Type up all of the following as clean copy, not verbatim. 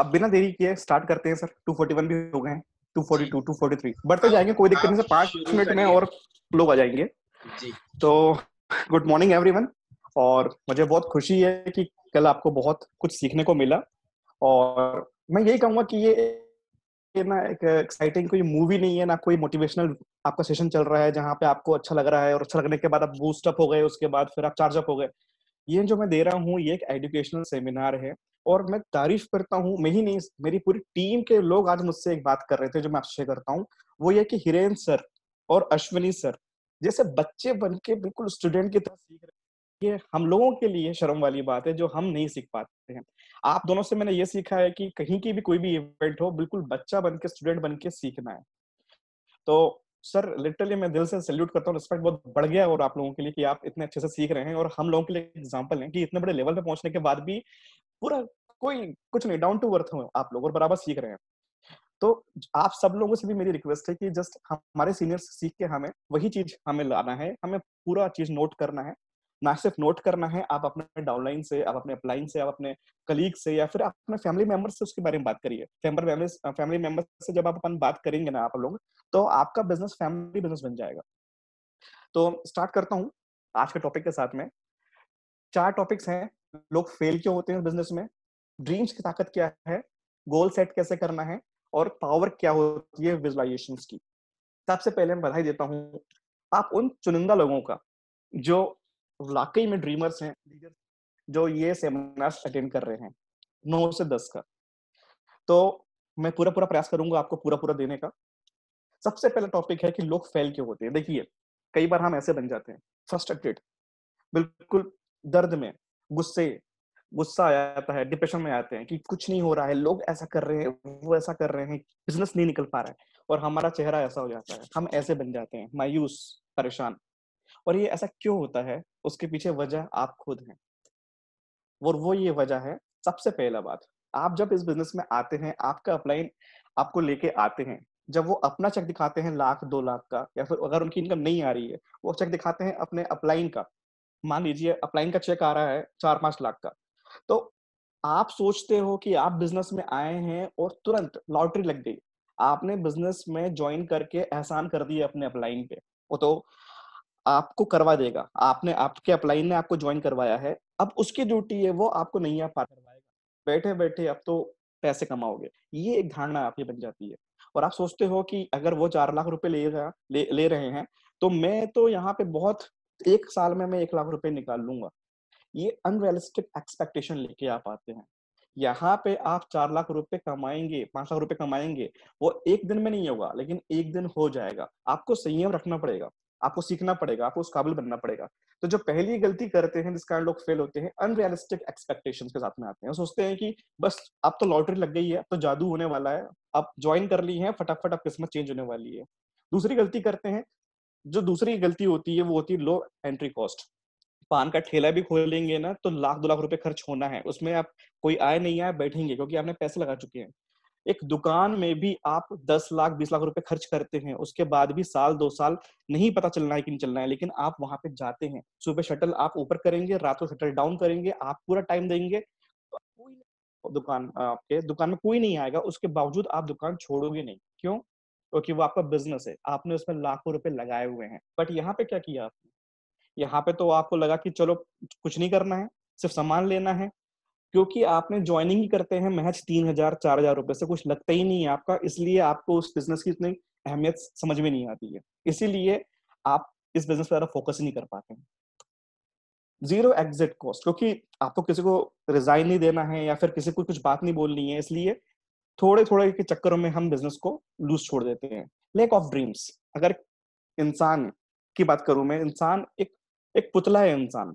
अब बिना देरी किए स्टार्ट करते हैं सर। 241 भी हो गए हैं, 242, 243 बढ़ते आप जाएंगे, कोई दिक्कत नहीं आप सर। 5 शुरू मिनट में करिए। और लोग आ जाएंगे। जी तो गुड मॉर्निंग एवरीवन। और मुझे बहुत खुशी है कि कल आपको बहुत कुछ सीखने को मिला। और मैं यही कहूंगा कि ये ना एक एक्साइटिंग कोई मूवी नहीं है, ना कोई मोटिवेशनल आपका सेशन चल रहा है जहां पे आपको अच्छा लग रहा है और अच्छा लगने के बाद आप बूस्ट अप हो गए, उसके बाद फिर आप चार्ज अप हो गए। ये जो मैं दे रहा हूँ ये एक एजुकेशनल सेमिनार है। और मैं तारीफ करता हूँ, मैं ही नहीं, मेरी पूरी टीम के लोग आज मुझसे एक बात कर रहे थे जो मैं आपसे शेयर करता हूँ। वो ये कि हिरेन सर और अश्विनी सर जैसे बच्चे बन के बिल्कुल स्टूडेंट की तरह सीख रहे हैं। ये हम लोगों के लिए शर्म वाली बात है जो हम नहीं सीख पाते हैं। आप दोनों से मैंने ये सीखा है कि कहीं की भी कोई भी इवेंट हो, बिल्कुल बच्चा बन के, स्टूडेंट बन के सीखना है। तो सर लिटरली मैं दिल से सैल्यूट करता हूँ, रिस्पेक्ट बहुत बढ़ गया और आप लोगों के लिए कि आप इतने अच्छे से सीख रहे हैं। और हम लोगों के लिए एग्जांपल हैं कि इतने बड़े लेवल पे पहुंचने के बाद भी पूरा कोई कुछ नहीं, डाउन टू अर्थ हो आप लोग और बराबर सीख रहे हैं। तो आप सब लोगों से भी मेरी रिक्वेस्ट है कि जस्ट हमारे सीनियर से सीख के हमें वही चीज हमें लाना है, हमें पूरा चीज नोट करना है। ना सिर्फ नोट करना है, आप अपने डाउनलाइन से, आप अपने अपलाइन से, आप अपने कलीग से या फिर आप अपने फैमिली मेंबर से उसके बारे में बात करिए। फैमिली मेंबर से जब आप अपन बात करेंगे ना आप लोग, तो आपका बिजनेस फैमिली बिजनेस बन जाएगा। तो स्टार्ट करता हूँ आज के टॉपिक के साथ में। 4 टॉपिक्स हैं। लोग फेल क्यों होते हैं बिजनेस में, ड्रीम्स की ताकत क्या है, गोल सेट कैसे करना है, और पावर क्या होती है विजुअलाइजेशंस की। सबसे पहले मैं बधाई देता हूँ आप उन चुनिंदा लोगों का जो वाकई में ड्रीमर्स हैं, जो ये सेमिनार्स अटेंड कर रहे हैं, 9 से 10 का। तो मैं पूरा पूरा प्रयास करूंगा आपको पूरा पूरा देने का। सबसे पहला टॉपिक है कि लोग फेल क्यों होते हैं। देखिए, कई बार हम ऐसे बन जाते हैं, फ्रस्ट्रेटेड, बिल्कुल दर्द में, गुस्से गुस्सा आ जाता है, डिप्रेशन में आते हैं कि कुछ नहीं हो रहा है, लोग ऐसा कर रहे हैं, वो ऐसा कर रहे हैं, बिजनेस नहीं निकल पा रहा है, और हमारा चेहरा ऐसा हो जाता है, हम ऐसे बन जाते हैं, मायूस, परेशान। और ये ऐसा क्यों होता है, उसके पीछे वजह आप खुद हैं। और वो ये वजह है, सबसे पहला बात, आप जब इस बिजनेस में आते हैं, आपका अपलाइन आपको लेके आते हैं, जब वो अपना चेक दिखाते हैं 1 लाख 2 लाख का, या फिर अगर उनकी इनकम नहीं आ रही है, वो चेक दिखाते हैं अपने अपलाइन का। मान लीजिए अपलाइन का चेक आ रहा है 4-5 लाख का। तो आप सोचते हो कि आप बिजनेस में आए हैं और तुरंत लॉटरी लग गई, आपने बिजनेस में ज्वाइन करके एहसान कर दिए अपने अपलाइन पे। वो तो आपको करवा देगा, आपने, आपके अपलाइन ने आपको ज्वाइन करवाया है, अब उसकी ड्यूटी है वो आपको नहीं आ पा करवाएगा, बैठे बैठे अब तो पैसे कमाओगे, ये एक धारणा आपकी बन जाती है। और आप सोचते हो कि अगर वो 4 लाख रुपए ले रहे हैं, तो मैं तो यहाँ पे बहुत, 1 साल में मैं 1 लाख रुपए निकाल लूंगा। ये अनरियलिस्टिक एक्सपेक्टेशन लेके आप आते हैं। यहाँ पे आप 4 लाख रुपए कमाएंगे, 5 लाख रुपए कमाएंगे, वो एक दिन में नहीं होगा, लेकिन एक दिन हो जाएगा। आपको संयम रखना पड़ेगा, आपको सीखना पड़ेगा, आपको उस काबिल बनना पड़ेगा। तो जो पहली गलती करते हैं, जिस कारण लोग फेल होते हैं, अनरियलिस्टिक एक्सपेक्टेशंस के साथ में आते हैं। सोचते हैं कि बस अब तो लॉटरी लग गई है, अब तो जादू होने वाला है, अब ज्वाइन कर ली है, फटाफट अब किस्मत चेंज होने वाली है। दूसरी गलती करते हैं, जो दूसरी गलती होती है वो होती है लो एंट्री कॉस्ट। पान का ठेला भी खोलेंगे ना तो 1 लाख 2 लाख रुपए खर्च होना है उसमें, आप कोई आए नहीं आए बैठेंगे, क्योंकि आपने पैसे लगा चुके हैं। एक दुकान में भी आप 10 लाख 20 लाख रुपए खर्च करते हैं, उसके बाद भी साल 2 साल नहीं पता चलना है कि नहीं चलना है, लेकिन आप वहां पे जाते हैं। सुबह शटल आप ऊपर करेंगे, रात को शटल डाउन करेंगे, आप पूरा टाइम देंगे, तो कोई दुकान, आपके दुकान में कोई नहीं आएगा, उसके बावजूद आप दुकान छोड़ोगे नहीं। क्यों? क्योंकि वो आपका बिजनेस है, आपने उसमें लाखों रुपए लगाए हुए हैं। बट यहाँ पे क्या किया आपने, यहाँ पे तो आपको लगा कि चलो कुछ नहीं करना है, सिर्फ सामान लेना है, क्योंकि आपने ज्वाइनिंग ही करते हैं महज 3,000 4,000 रुपए से, कुछ लगता ही नहीं है आपका, इसलिए आपको उस बिजनेस की इतनी अहमियत समझ में नहीं आती है, इसीलिए आप इस बिजनेस पर ज्यादा फोकस नहीं कर पाते हैं। जीरो एग्जिट कॉस्ट, क्योंकि आपको किसी को रिजाइन नहीं देना है या फिर किसी को कुछ बात नहीं बोलनी है, इसलिए थोड़े थोड़े के चक्करों में हम बिजनेस को लूज छोड़ देते हैं। लैक ऑफ ड्रीम्स, अगर इंसान की बात करूं मैं, इंसान एक एक पुतला है इंसान।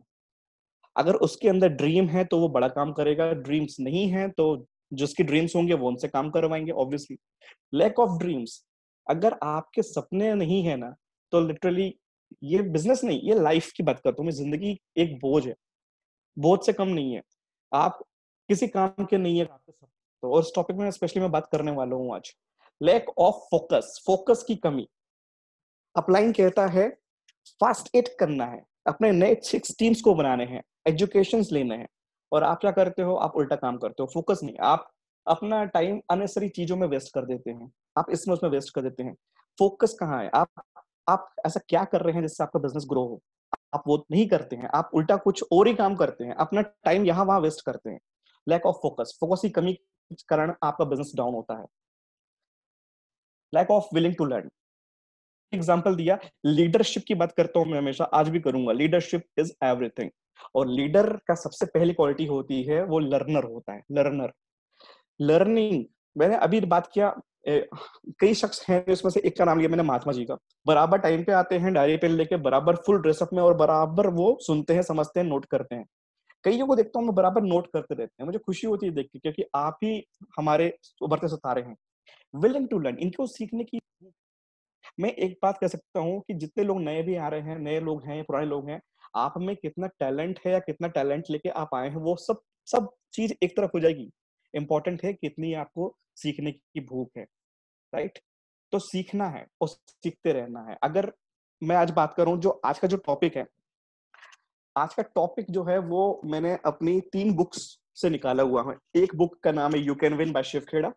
अगर उसके अंदर ड्रीम है तो वो बड़ा काम करेगा, ड्रीम्स नहीं है तो जिसकी ड्रीम्स होंगे वो उनसे काम करवाएंगे ऑब्वियसली। लैक ऑफ ड्रीम्स, अगर आपके सपने नहीं है ना, तो लिटरली ये बिजनेस नहीं, ये लाइफ की बात करता हूँ मैं, जिंदगी एक बोझ है, बोझ से कम नहीं है। आप किसी काम के नहीं है आपके सपने। तो और इस टॉपिक में स्पेशली मैं बात करने वाला हूँ आज, लैक ऑफ फोकस, फोकस की कमी। अपलाइन कहता है फास्ट एड करना है, अपने नए 16 को बनाने हैं, एजुकेशन लेने हैं, और आप क्या करते हो, आप उल्टा काम करते हो, फोकस नहीं। आप अपना टाइम अननेसेसरी चीजों में वेस्ट कर देते हैं, आप इसमें उसमें वेस्ट कर देते हैं। फोकस कहाँ है? आप ऐसा क्या कर रहे हैं जिससे आपका बिजनेस ग्रो हो? आप वो नहीं करते हैं, आप उल्टा कुछ और ही काम करते हैं, अपना टाइम यहाँ वहां वेस्ट करते हैं। लैक ऑफ फोकस, फोकस की कमी के कारण आपका बिजनेस डाउन होता है। Lack of willing to learn, example दिया, लीडरशिप की बात करता हूं मैं, हमेशा आज भी करूंगा, लीडरशिप इज एवरीथिंग। और लीडर का सबसे पहली क्वालिटी होती है वो लर्नर होता है, लर्नर। लर्निंग, मैंने अभी बात किया, कई शख्स हैं, इसमें से एक का नाम लिया मैंने, महात्मा जी का। बराबर टाइम पे आते हैं, डायरी पेन लेके, बराबर फुल ड्रेसअप में, और बराबर वो सुनते हैं, समझते हैं, नोट करते हैं। कईयों को देखता हूँ मैं बराबर नोट करते रहते हैं, मुझे खुशी होती है देख के, क्योंकि आप ही हमारे उभरते सितारे हैं। विलिंग टू लर्न, इनको सीखने की। मैं एक बात कह सकता हूँ कि जितने लोग नए भी आ रहे हैं, नए लोग हैं, पुराने लोग हैं, आप में कितना टैलेंट है या कितना टैलेंट लेके आप आए हैं, वो सब सब चीज एक तरफ हो जाएगी। इंपॉर्टेंट है कितनी आपको सीखने की भूख है, राइट? तो सीखना है और सीखते रहना है। अगर मैं आज बात करूं, जो आज का जो टॉपिक है, आज का टॉपिक जो है वो मैंने अपनी 3 बुक्स से निकाला हुआ है। एक बुक का नाम है you can win by Shiv Khera,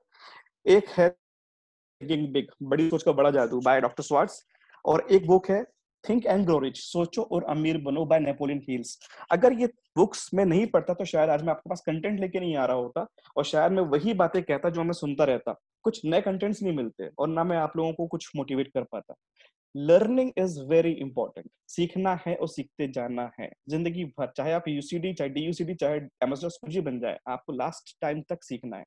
एक है थिंकिंग बिग, बड़ी सोच का बड़ा जादू बाय डॉक्टर स्वार्ट्स, और एक बुक है थिंक एंड ग्रो रिच, सोचो और अमीर बनो बाय नेपोलियन हिल्स। अगर ये बुक्स मैं नहीं पढ़ता तो शायद आज मैं आपके पास कंटेंट लेके नहीं आ रहा होता, और शायद मैं वही बातें कहता जो मैं सुनता रहता। कुछ नए कंटेंट्स नहीं मिलते, और ना मैं आप लोगों को कुछ मोटिवेट कर पाता। लर्निंग इज वेरी इंपॉर्टेंट, सीखना है और सीखते जाना है जिंदगी भर, चाहे आप यूसीडी, चाहे डीयूसीडी, चाहे एमएसडॉस कुछ भी बन जाए, आपको लास्ट टाइम तक सीखना है।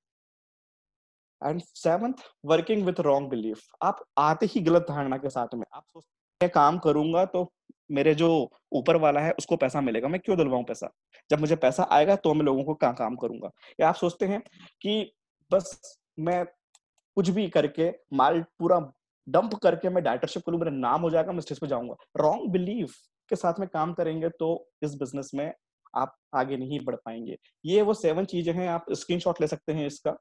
And seventh, working with wrong belief, आप आते ही गलत धारणा के साथ में आप सोचते हैं, मैं काम करूंगा तो मेरे जो ऊपर वाला है उसको पैसा मिलेगा, मैं क्यों दिलवाऊं पैसा? जब मुझे पैसा आएगा तो मैं लोगों को काम करूंगा। या आप सोचते हैं कि बस मैं कुछ भी करके माल पूरा डंप करके मैं डायरेक्टरशिप करूं, मेरा नाम हो जाएगा, मैं स्टेज पे जाऊंगा। रॉन्ग बिलीफ के साथ में काम करेंगे तो इस बिजनेस में आप आगे नहीं बढ़ पाएंगे। ये वो 7 चीजें हैं, आप स्क्रीनशॉट ले सकते हैं इसका।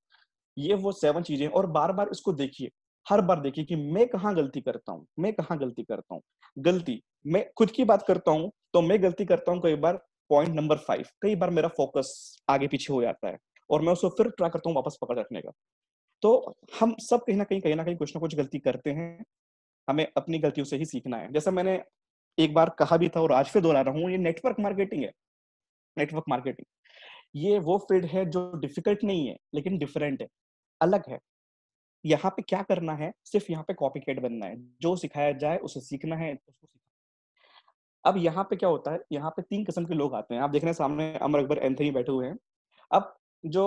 ये वो 7 चीजें, और बार बार इसको देखिए, हर बार देखिए कि मैं कहाँ गलती करता हूँ, मैं कहाँ गलती करता हूँ। गलती, मैं खुद की बात करता हूँ तो मैं गलती करता हूँ कई बार। पॉइंट नंबर 5, कई बार मेरा फोकस आगे पीछे हो जाता है, और मैं उसको फिर ट्राई करता हूँ वापस पकड़ रखने का। तो हम सब कहीं ना कहीं कुछ ना कुछ गलती करते हैं, हमें अपनी गलतियों से ही सीखना है। जैसा मैंने एक बार कहा भी था और आज फिर दोहरा रहा हूँ, ये नेटवर्क मार्केटिंग है। नेटवर्क मार्केटिंग, ये वो फील्ड है जो डिफिकल्ट नहीं है लेकिन डिफरेंट है, अलग है। यहाँ पे क्या करना है, सिर्फ यहाँ पे कॉपी कैट बनना है, जो सिखाया जाए उसे सीखना है, उसको अब यहाँ पे क्या होता है, यहाँ पे 3 किस्म के लोग आते हैं। आप देख रहे हैं सामने अमर अकबर एंथनी बैठे हुए हैं। अब जो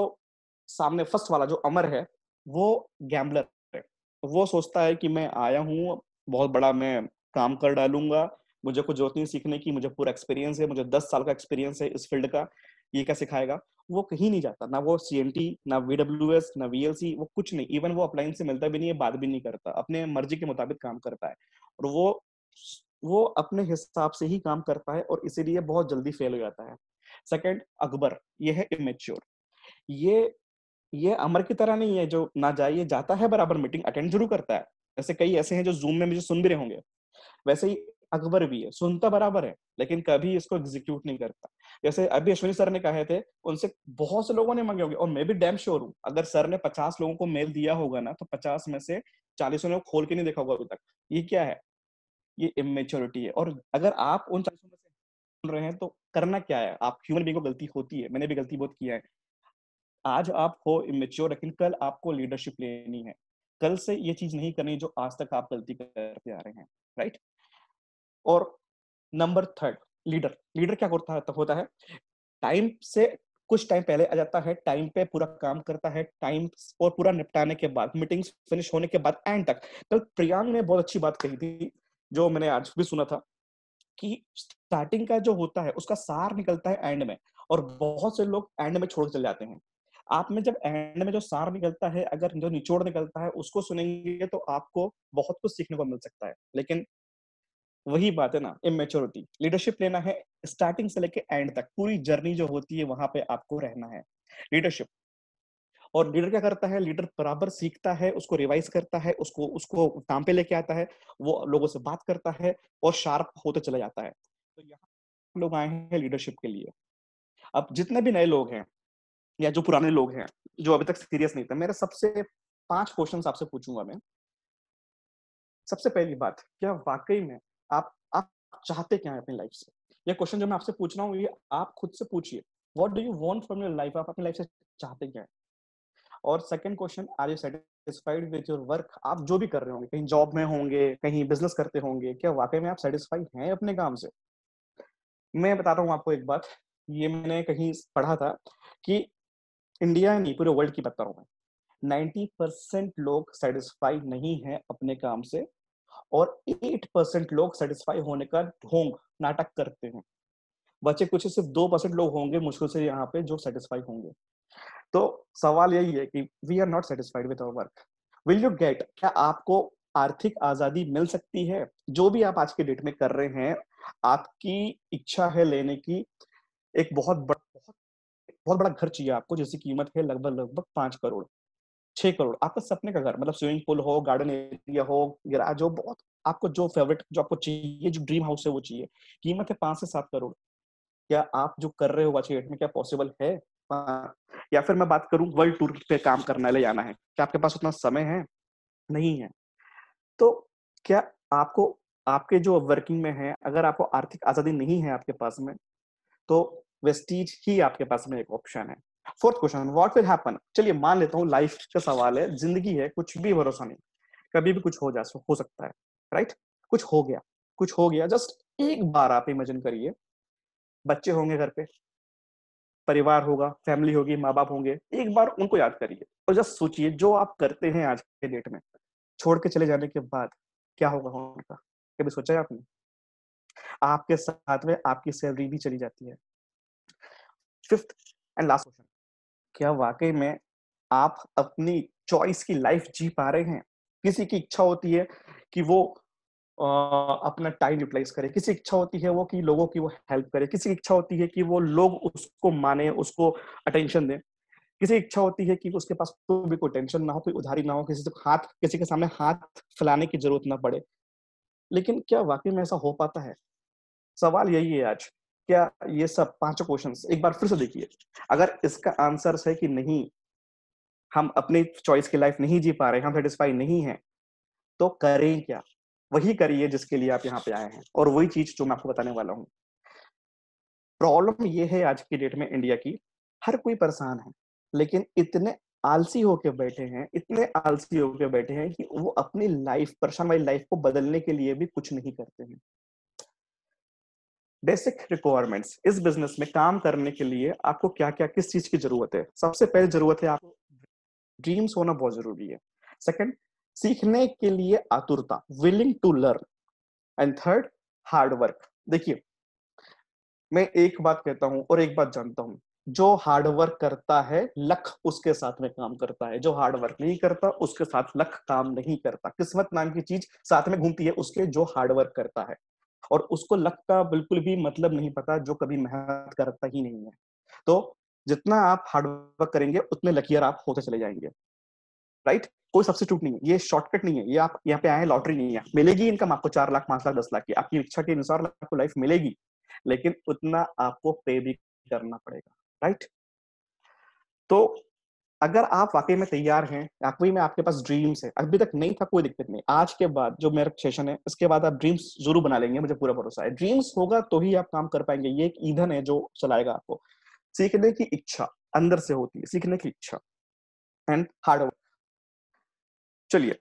सामने फर्स्ट वाला जो अमर है, वो गैम्बलर है। वो सोचता है कि मैं आया हूँ, बहुत बड़ा मैं काम कर डालूंगा, मुझे कुछ जरूरत नहीं सीखने की, मुझे पूरा एक्सपीरियंस है, मुझे 10 साल का एक्सपीरियंस है इस फील्ड का, ये क्या सिखाएगा? वो कहीं नहीं जाता, ना वो सीएनटी, ना वीडब्ल्यूएस, ना वीएलसी, वो कुछ नहीं। इवन वो अपलाइन से मिलता भी नहीं है, बात भी नहीं करता, अपने मर्जी के मुताबिक काम करता है। और वो अपने हिसाब से ही काम करता है, और इसीलिए बहुत जल्दी फेल हो जाता है। सेकंड, अकबर, ये है इमेच्योर। ये ये अमर की तरह नहीं है जो ना जाए, ये जाता है बराबर, मीटिंग अटेंड जरूर करता है। ऐसे कई ऐसे हैं जो जूम में मुझे सुन भी रहे होंगे, वैसे ही अकबर भी है, सुनता बराबर है लेकिन कभी इसको एग्जीक्यूट नहीं करता। जैसे अभी अश्विनी सर ने कहे थे, उनसे बहुत से लोगों ने मांगे होंगे, और मैं भी डैम श्योर हूँ, अगर सर ने 50 लोगों को मेल दिया होगा ना, तो 50 में से 40 ने खोल के नहीं देखा होगा अभी तक। ये क्या है? ये इमेच्योरिटी है। और अगर आप उन 40 में से बोल रहे हैं तो करना क्या है? आप ह्यूमन बीइंग को गलती होती है, मैंने भी गलती बहुत किया है। आज आप हो इमेच्योर, लेकिन कल आपको लीडरशिप लेनी है। कल से ये चीज नहीं करनी जो आज तक आप गलती करते आ रहे हैं, राइट? और नंबर थर्ड, लीडर। लीडर क्या होता है? टाइम से कुछ टाइम पहले आ जाता है, टाइम पे पूरा काम करता है, टाइम और पूरा निपटाने के बाद, मीटिंग्स फिनिश होने के बाद, एंड तक। कल प्रियांक ने बहुत अच्छी बात कही थी, जो मैंने आज भी सुना था, कि स्टार्टिंग का जो होता है उसका सार निकलता है एंड में, और बहुत से लोग एंड में छोड़ के चले जाते हैं। आप में जब एंड में जो सार निकलता है, अगर जो निचोड़ निकलता है उसको सुनेंगे तो आपको बहुत कुछ सीखने को मिल सकता है। लेकिन वही बात है ना, इमेच्योरिटी। लीडरशिप लेना है, स्टार्टिंग से लेके एंड तक पूरी जर्नी जो होती है वहां पे आपको रहना है, लीडरशिप। और लीडर क्या करता है? लीडर बराबर सीखता है, उसको रिवाइज करता है, उसको उसको काम पे लेके आता है, वो लोगों से बात करता है, और शार्प होते चला जाता है। तो यहाँ लोग आए हैं लीडरशिप के लिए। अब जितने भी नए लोग हैं, या जो पुराने लोग हैं जो अभी तक सीरियस नहीं थे, मेरे सबसे 5 क्वेश्चंस आपसे पूछूंगा मैं। सबसे पहली बात, क्या वाकई में आप चाहते क्या है अपनी लाइफ से? ये क्वेश्चन जो मैं आपसे पूछ रहा हूँ ये आप खुद से पूछिए। What do you want from your life? आप अपनी लाइफ से चाहते क्या है? और second question, are you satisfied with your work? आप जो भी कर रहे होंगे, कहीं जॉब में होंगे, कहीं बिजनेस करते होंगे, क्या वाकई में आप सेटिस्फाइड हैं अपने काम से? मैं बताता हूँ आपको एक बात, ये मैंने कहीं पढ़ा था कि इंडिया नहीं, पूरे वर्ल्ड की बता रहा हूँ मैं, 90% लोग सेटिस्फाइड नहीं है अपने काम से, और 8% लोग सेटिस्फाई होने का ढोंग नाटक करते हैं। बचे कुछ सिर्फ 2% लोग होंगे मुश्किल से यहाँ पे जो सेटिस्फाई होंगे। तो सवाल यही है कि we are not satisfied with our work, will you get? क्या आपको आर्थिक आजादी मिल सकती है? जो भी आप आज के डेट में कर रहे हैं, आपकी इच्छा है लेने की, एक बहुत बड़ा घर चाहिए आपको जिसकी कीमत है लगभग लगभग 5 करोड़, 6 करोड़। आपका सपने का घर, मतलब स्विमिंग पूल हो, गार्डन एरिया हो, गैराज हो, बहुत आपको जो फेवरेट, जो आपको चाहिए, जो ड्रीम हाउस है वो चाहिए, कीमत है 5 से 7 करोड़। क्या आप जो कर रहे हो आज के डेट में क्या पॉसिबल है? या फिर मैं बात करूं वर्ल्ड टूर पे काम करने ले जाना है, क्या आपके पास उतना समय है? नहीं है। तो क्या आपको, आपके जो वर्किंग में है, अगर आपको आर्थिक आजादी नहीं है आपके पास में, तो वेस्टीज ही आपके पास में एक ऑप्शन है। Fourth question, what will happen? चलिए मान लेता हूँ लाइफ का सवाल है, जिंदगी है, कुछ भी भरोसा नहीं, कभी भी कुछ हो सकता है, राइट? कुछ हो गया, कुछ हो गया, जस्ट एक बार आप इमेजिन करिए, बच्चे होंगे घर पे, परिवार होगा, फैमिली होगी, माँ बाप होंगे, एक बार उनको याद करिए और जस्ट सोचिए जो आप करते हैं आज के डेट में, छोड़ के चले जाने के बाद क्या होगा उनका? कभी सोचा है आपने? आपके साथ में आपकी सैलरी भी चली जाती है। फिफ्थ एंड लास्ट क्वेश्चन, क्या वाकई में आप अपनी चॉइस की लाइफ जी पा रहे हैं? किसी की इच्छा होती है कि वो अपना टाइम यूटिलाइज करे, किसी की इच्छा होती है वो कि लोगों की वो हेल्प करे, किसी की इच्छा होती है कि वो लोग उसको माने, उसको अटेंशन दें, किसी की इच्छा होती है कि उसके पास कोई भी कोई टेंशन ना हो, कोई उधारी ना हो, किसी से हाथ, किसी के सामने हाथ फैलाने की जरूरत ना पड़े। लेकिन क्या वाकई में ऐसा हो पाता है? सवाल यही है आज। क्या ये सब पांचों क्वेश्चंस एक बार फिर से देखिए, अगर इसका आंसर है कि नहीं, हम अपनी चॉइस की लाइफ नहीं जी पा रहे, हम सेटिस्फाई नहीं है, तो करें क्या? वही करिए जिसके लिए आप यहाँ पे आए हैं, और वही चीज जो मैं आपको बताने वाला हूँ। प्रॉब्लम ये है आज की डेट में इंडिया की, हर कोई परेशान है, लेकिन इतने आलसी होके बैठे हैं, इतने आलसी होके बैठे हैं कि वो अपनी लाइफ, परेशान वाली लाइफ को बदलने के लिए भी कुछ नहीं करते हैं। बेसिक रिक्वायरमेंट्स इस बिजनेस में काम करने के लिए आपको क्या क्या, किस चीज की जरूरत है? सबसे पहले जरूरत है आपको ड्रीम्स होना, बहुत जरूरी है। सेकंड, सीखने के लिए आतुरता, willing to learn. And third, hard work. देखिए, मैं एक बात कहता हूं और एक बात जानता हूं, जो हार्ड वर्क करता है लक उसके साथ में काम करता है, जो हार्ड वर्क नहीं करता उसके साथ लक काम नहीं करता। किस्मत नाम की चीज साथ में घूमती है उसके, जो हार्ड वर्क करता है, और उसको लक का बिल्कुल भी मतलब नहीं पता, जो कभी मेहनत करता ही नहीं है। तो जितना आप हार्ड वर्क करेंगे उतने लकियर आप होते चले जाएंगे, राइट? कोई सब्स्टिट्यूट नहीं है, ये शॉर्टकट नहीं है, ये आप यहाँ पे आए लॉटरी नहीं है। मिलेगी इनकम आपको 4 लाख, 5 लाख, 10 लाख की, आपकी इच्छा के अनुसार आपको लाइफ मिलेगी, लेकिन उतना आपको पे भी करना पड़ेगा, राइट? तो अगर आप वाकई में तैयार हैं, वाकई में आपके पास ड्रीम्स है, अभी तक नहीं था कोई दिक्कत नहीं, आज के बाद जो मेरा सेशन है इसके बाद आप ड्रीम्स जरूर बना लेंगे, मुझे पूरा भरोसा है। ड्रीम्स होगा तो ही आप काम कर पाएंगे, ये एक ईंधन है जो चलाएगा आपको। सीखने की इच्छा अंदर से होती है, सीखने की इच्छा एंड हार्ड वर्क। चलिए,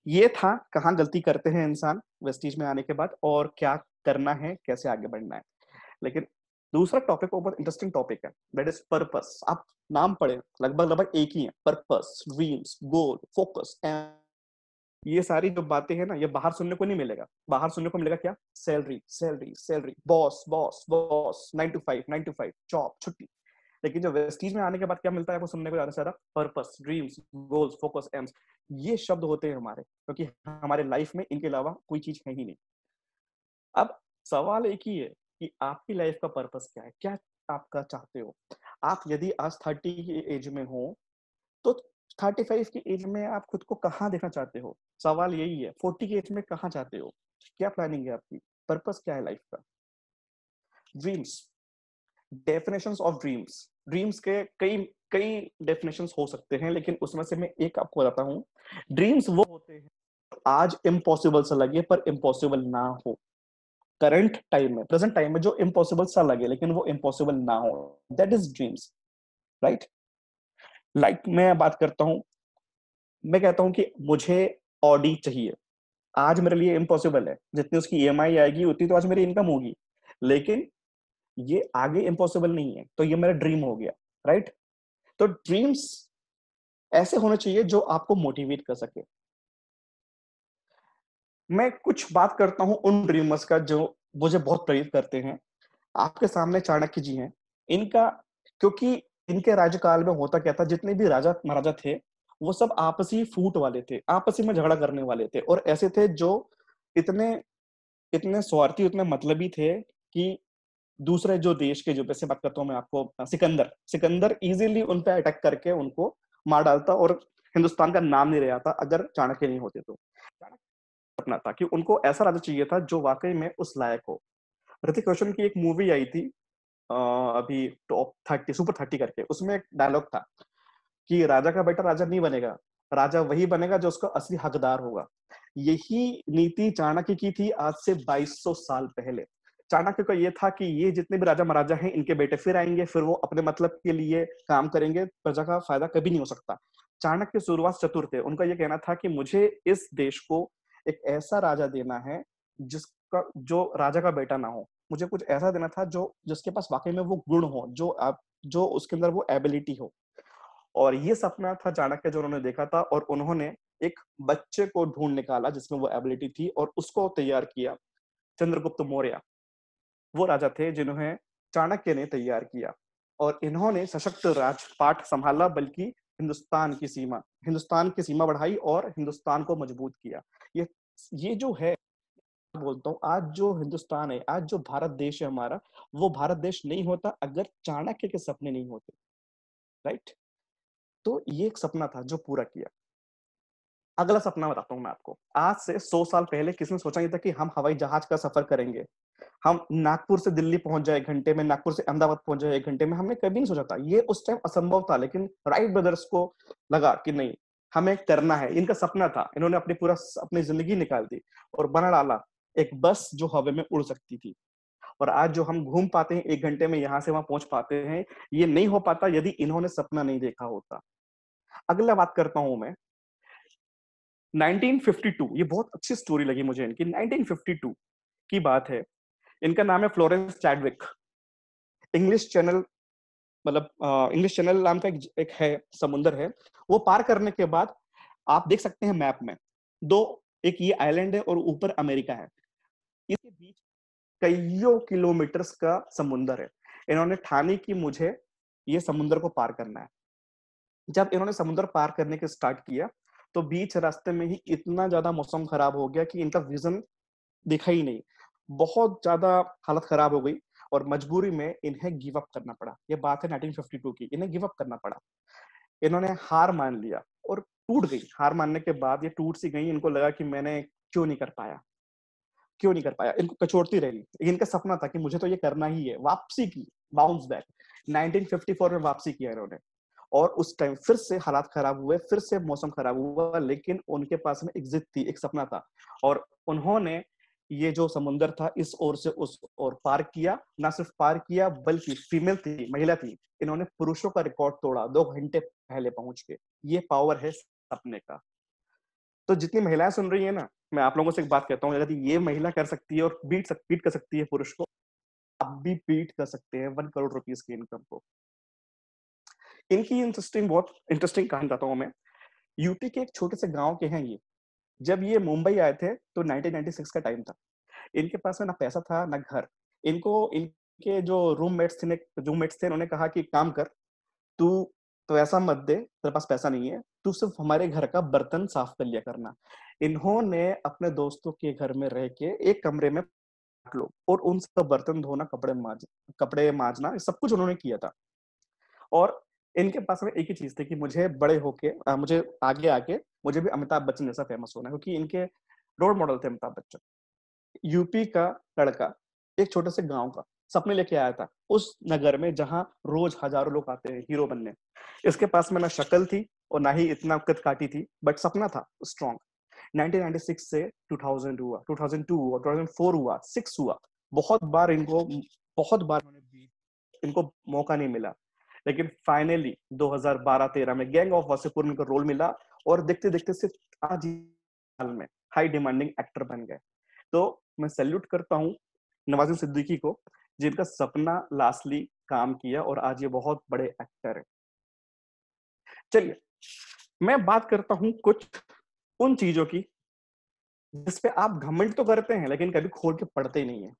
ये था कहाँ गलती करते हैं इंसान वेस्टीज में आने के बाद, और क्या करना है, कैसे आगे बढ़ना है। लेकिन दूसरा टॉपिक बहुत इंटरेस्टिंग टॉपिक है, दैट इज पर्पस। आप नाम पढ़े, लगभग लगभग एक ही है, purpose, dreams, goal, focus and ये सारी जो बातें हैं ना, ये बाहर सुनने को नहीं मिलेगा। बाहर सुनने को मिलेगा क्या? Salary, salary, salary, boss, boss, boss, 9 to 5, 9 to 5 job, छुट्टी। लेकिन जो वेस्टीज में आने के बाद क्या मिलता है वो सुनने को ज्यादा से ज्यादा? Purpose, dreams, goals, focus, AIIMS. ये शब्द होते हैं हमारे, क्योंकि हमारे लाइफ में इनके अलावा कोई चीज है ही नहीं। अब सवाल एक ही है कि आपकी लाइफ का पर्पस क्या है, क्या आपका चाहते हो आप? यदि आज 30 की एज में हो, तो 35 की एज में आप खुद को कहाँ देखना चाहते हो? सवाल यही है, 40 की एज में कहाँ चाहते हो? क्या प्लानिंग है आपकी? पर्पस क्या है लाइफ का? Dreams, definitions of dreams, dreams के कई कई डेफिनेशंस हो सकते हैं, लेकिन उसमें से मैं एक आपको बताता हूँ। ड्रीम्स वो होते हैं आज इम्पॉसिबल सा लगे पर इम्पॉसिबल ना हो। करंट टाइम में, प्रेजेंट टाइम में जो इम्पॉसिबल सा लगे लेकिन वो इम्पॉसिबल ना हो, that is dreams, right. Like मैं बात करता हूँ, मैं कहता हूँ कि मुझे ऑडी चाहिए, आज मेरे लिए इम्पॉसिबल है, जितनी उसकी ईएमआई आएगी उतनी तो आज मेरी इनकम होगी, लेकिन ये आगे इम्पॉसिबल नहीं है, तो ये मेरा ड्रीम हो गया, राइट। तो ड्रीम्स ऐसे होने चाहिए जो आपको मोटिवेट कर सके। मैं कुछ बात करता हूं उन ड्रीमर्स का जो मुझे बहुत प्रेरित करते हैं। आपके सामने चाणक्य जी हैं। इनका, क्योंकि इनके राज्यकाल में होता क्या था, जितने भी राजा महाराजा थे वो सब आपसी फूट वाले थे, आपसी में झगड़ा करने वाले थे, और ऐसे थे जो इतने इतने स्वार्थी, इतने मतलबी थे कि दूसरे जो देश के, जो जैसे बात करता हूँ मैं आपको, सिकंदर सिकंदर इजीली उन पे अटैक करके उनको मार डालता, और हिंदुस्तान का नाम नहीं रहा था अगर चाणक्य नहीं होते तो। अपना था कि उनको ऐसा राजा चाहिए था जो वाकई में उस लायक हो। ऋतिक रोशन की एक मूवी आई थी अभी टॉप 30, सुपर 30 करके, उसमें एक डायलॉग था कि राजा का बेटा राजा नहीं बनेगा, राजा वही बनेगा जो उसका असली हकदार होगा। यही नीति चाणक्य की थी आज से 2200 साल पहले। चाणक्य का ये था कि ये जितने भी राजा महाराजा हैं इनके बेटे फिर आएंगे, फिर वो अपने मतलब के लिए काम करेंगे, प्रजा का फायदा कभी नहीं हो सकता। चाणक्य शुरुआत चतुर थे, उनका ये कहना था कि मुझे इस देश को एक ऐसा राजा देना है जिसका, जो राजा का बेटा ना हो, मुझे कुछ ऐसा देना था जो जिसके पास वाकई में वो गुण हो, जो आप जो उसके अंदर वो एबिलिटी हो। और ये सपना था चाणक्य जो उन्होंने देखा था, और उन्होंने एक बच्चे को ढूंढ निकाला जिसमें वो एबिलिटी थी और उसको तैयार किया। चंद्रगुप्त मौर्य वो राजा थे जिन्होंने चाणक्य ने तैयार किया, और इन्होंने सशक्त राजपाट संभाला, बल्कि हिंदुस्तान की सीमा बढ़ाई और हिंदुस्तान को मजबूत किया। ये ये जो है, बोलता हूँ, आज जो हिंदुस्तान है, आज जो भारत देश है हमारा, वो भारत देश नहीं होता अगर चाणक्य के सपने नहीं होते, राइट। तो ये एक सपना था जो पूरा किया। अगला सपना बताता हूँ मैं आपको। आज से 100 साल पहले किसने सोचा नहीं था कि हम हवाई जहाज का सफर करेंगे, हम नागपुर से दिल्ली पहुंच जाए 1 घंटे में, नागपुर से अहमदाबाद पहुंच जाए 1 घंटे में। हमने कभी नहीं सोचा था, ये उस टाइम असंभव था, लेकिन राइट ब्रदर्स को लगा कि नहीं, हमें करना है। इनका सपना था, इन्होंने अपनी जिंदगी निकाल दी और बना डाला एक बस जो हवा में उड़ सकती थी। और आज जो हम घूम पाते हैं 1 घंटे में, यहां से वहां पहुंच पाते हैं, ये नहीं हो पाता यदि इन्होंने सपना नहीं देखा होता। अगला बात करता हूं मैं 1952। ये बहुत अच्छी स्टोरी लगी मुझे इनकी। 1952 की बात है। इनका नाम है फ्लोरेंस चैडविक। इंग्लिश चैनल, मतलब इंग्लिश चैनल नाम का एक है, समुंदर है। वो पार करने के बाद आप देख सकते हैं मैप में दो, एक ये आइलैंड है और ऊपर अमेरिका है। इसके बीच कईयों किलोमीटर्स का समुंदर है। इन्होंने ठानी कि मुझे ये समुंदर को पार करना है। जब इन्होंने समुद्र पार करने के स्टार्ट किया तो बीच रास्ते में ही इतना ज्यादा मौसम खराब हो गया कि इनका विजन दिखा ही नहीं। बहुत ज्यादा हालत खराब हो गई और मजबूरी में इन्हें गिव अप करना पड़ा। ये बात है 1952 की, इन्हें गिव अप करना पड़ा। इन्होंने हार मान लिया और टूट गई। हार मानने के बाद ये टूट सी गई। इनको लगा कि मैंने क्यों नहीं कर पाया, क्यों नहीं कर पाया। इनको कचोटती रही। इनका सपना था कि मुझे तो ये करना ही है। वापसी की, बाउंस बैक। 1954 में वापसी किया इन्होंने, और उस टाइम फिर से हालात खराब हुए, फिर से मौसम खराब हुआ, लेकिन उनके पास में एक जिद थी, एक सपना था, और उन्होंने ये जो समुंदर था इस ओर से उस ओर पार किया। ना सिर्फ पार किया बल्कि फीमेल थी, महिला थी, इन्होंने पुरुषों का रिकॉर्ड तोड़ा 2 घंटे पहले पहुंच के। ये पावर है सपने का। तो जितनी महिलाएं सुन रही है ना, मैं आप लोगों से एक बात कहता हूँ, अगर ये महिला कर सकती है और बीट कर सकती है पुरुष को, आप भी बीट कर सकते हैं 1 करोड़ रुपीज की इनकम को। इनकी बहुत इंटरेस्टिंग कहानी बताता हूँ मैं। यूपी के एक छोटे से गांव के हैं ये। जब ये मुंबई आए थे तो 1996 का टाइम था। इनके पास में ना पैसा था ना घर। इनको इनके जो रूममेट्स थे, उन्होंने कहा कि काम कर, तू तो ऐसा मत दे, तेरे पास पैसा नहीं है, तू सिर्फ हमारे घर का बर्तन साफ कर लिया करना। इन्होंने अपने दोस्तों के घर में रह के एक कमरे में लोग, और उन सब बर्तन धोना, कपड़े मांजना, सब कुछ उन्होंने किया था। और इनके पास में एक ही चीज थी कि मुझे बड़े होके मुझे आगे आके मुझे भी अमिताभ बच्चन जैसा फेमस होना है, क्योंकि इनके रोल मॉडल थे अमिताभ बच्चन। यूपी का लड़का, एक छोटे से गांव का, सपने लेके आया था उस नगर में जहां रोज हजारों लोग आते हैं हीरो बनने। इसके पास में ना शक्ल थी और ना ही इतना कद काटी थी, बट सपना था स्ट्रॉन्ग। 1996 से 2000 हुआ, 2002 हुआ, 2004 हुआ, 6 हुआ। बहुत बार इनको मौका नहीं मिला, लेकिन फाइनली 2012-13 में गैंग ऑफ वासेपुर में इनको रोल मिला और देखते देखते सिर्फ आज साल में हाई डिमांडिंग एक्टर बन गए। तो मैं सैल्यूट करता हूँ नवाजुद्दीन सिद्दीकी को, जिनका सपना लास्टली काम किया और आज ये बहुत बड़े एक्टर है। चलिए मैं बात करता हूँ कुछ उन चीजों की जिसपे आप घमंड तो करते हैं लेकिन कभी खोल के पढ़ते ही नहीं है,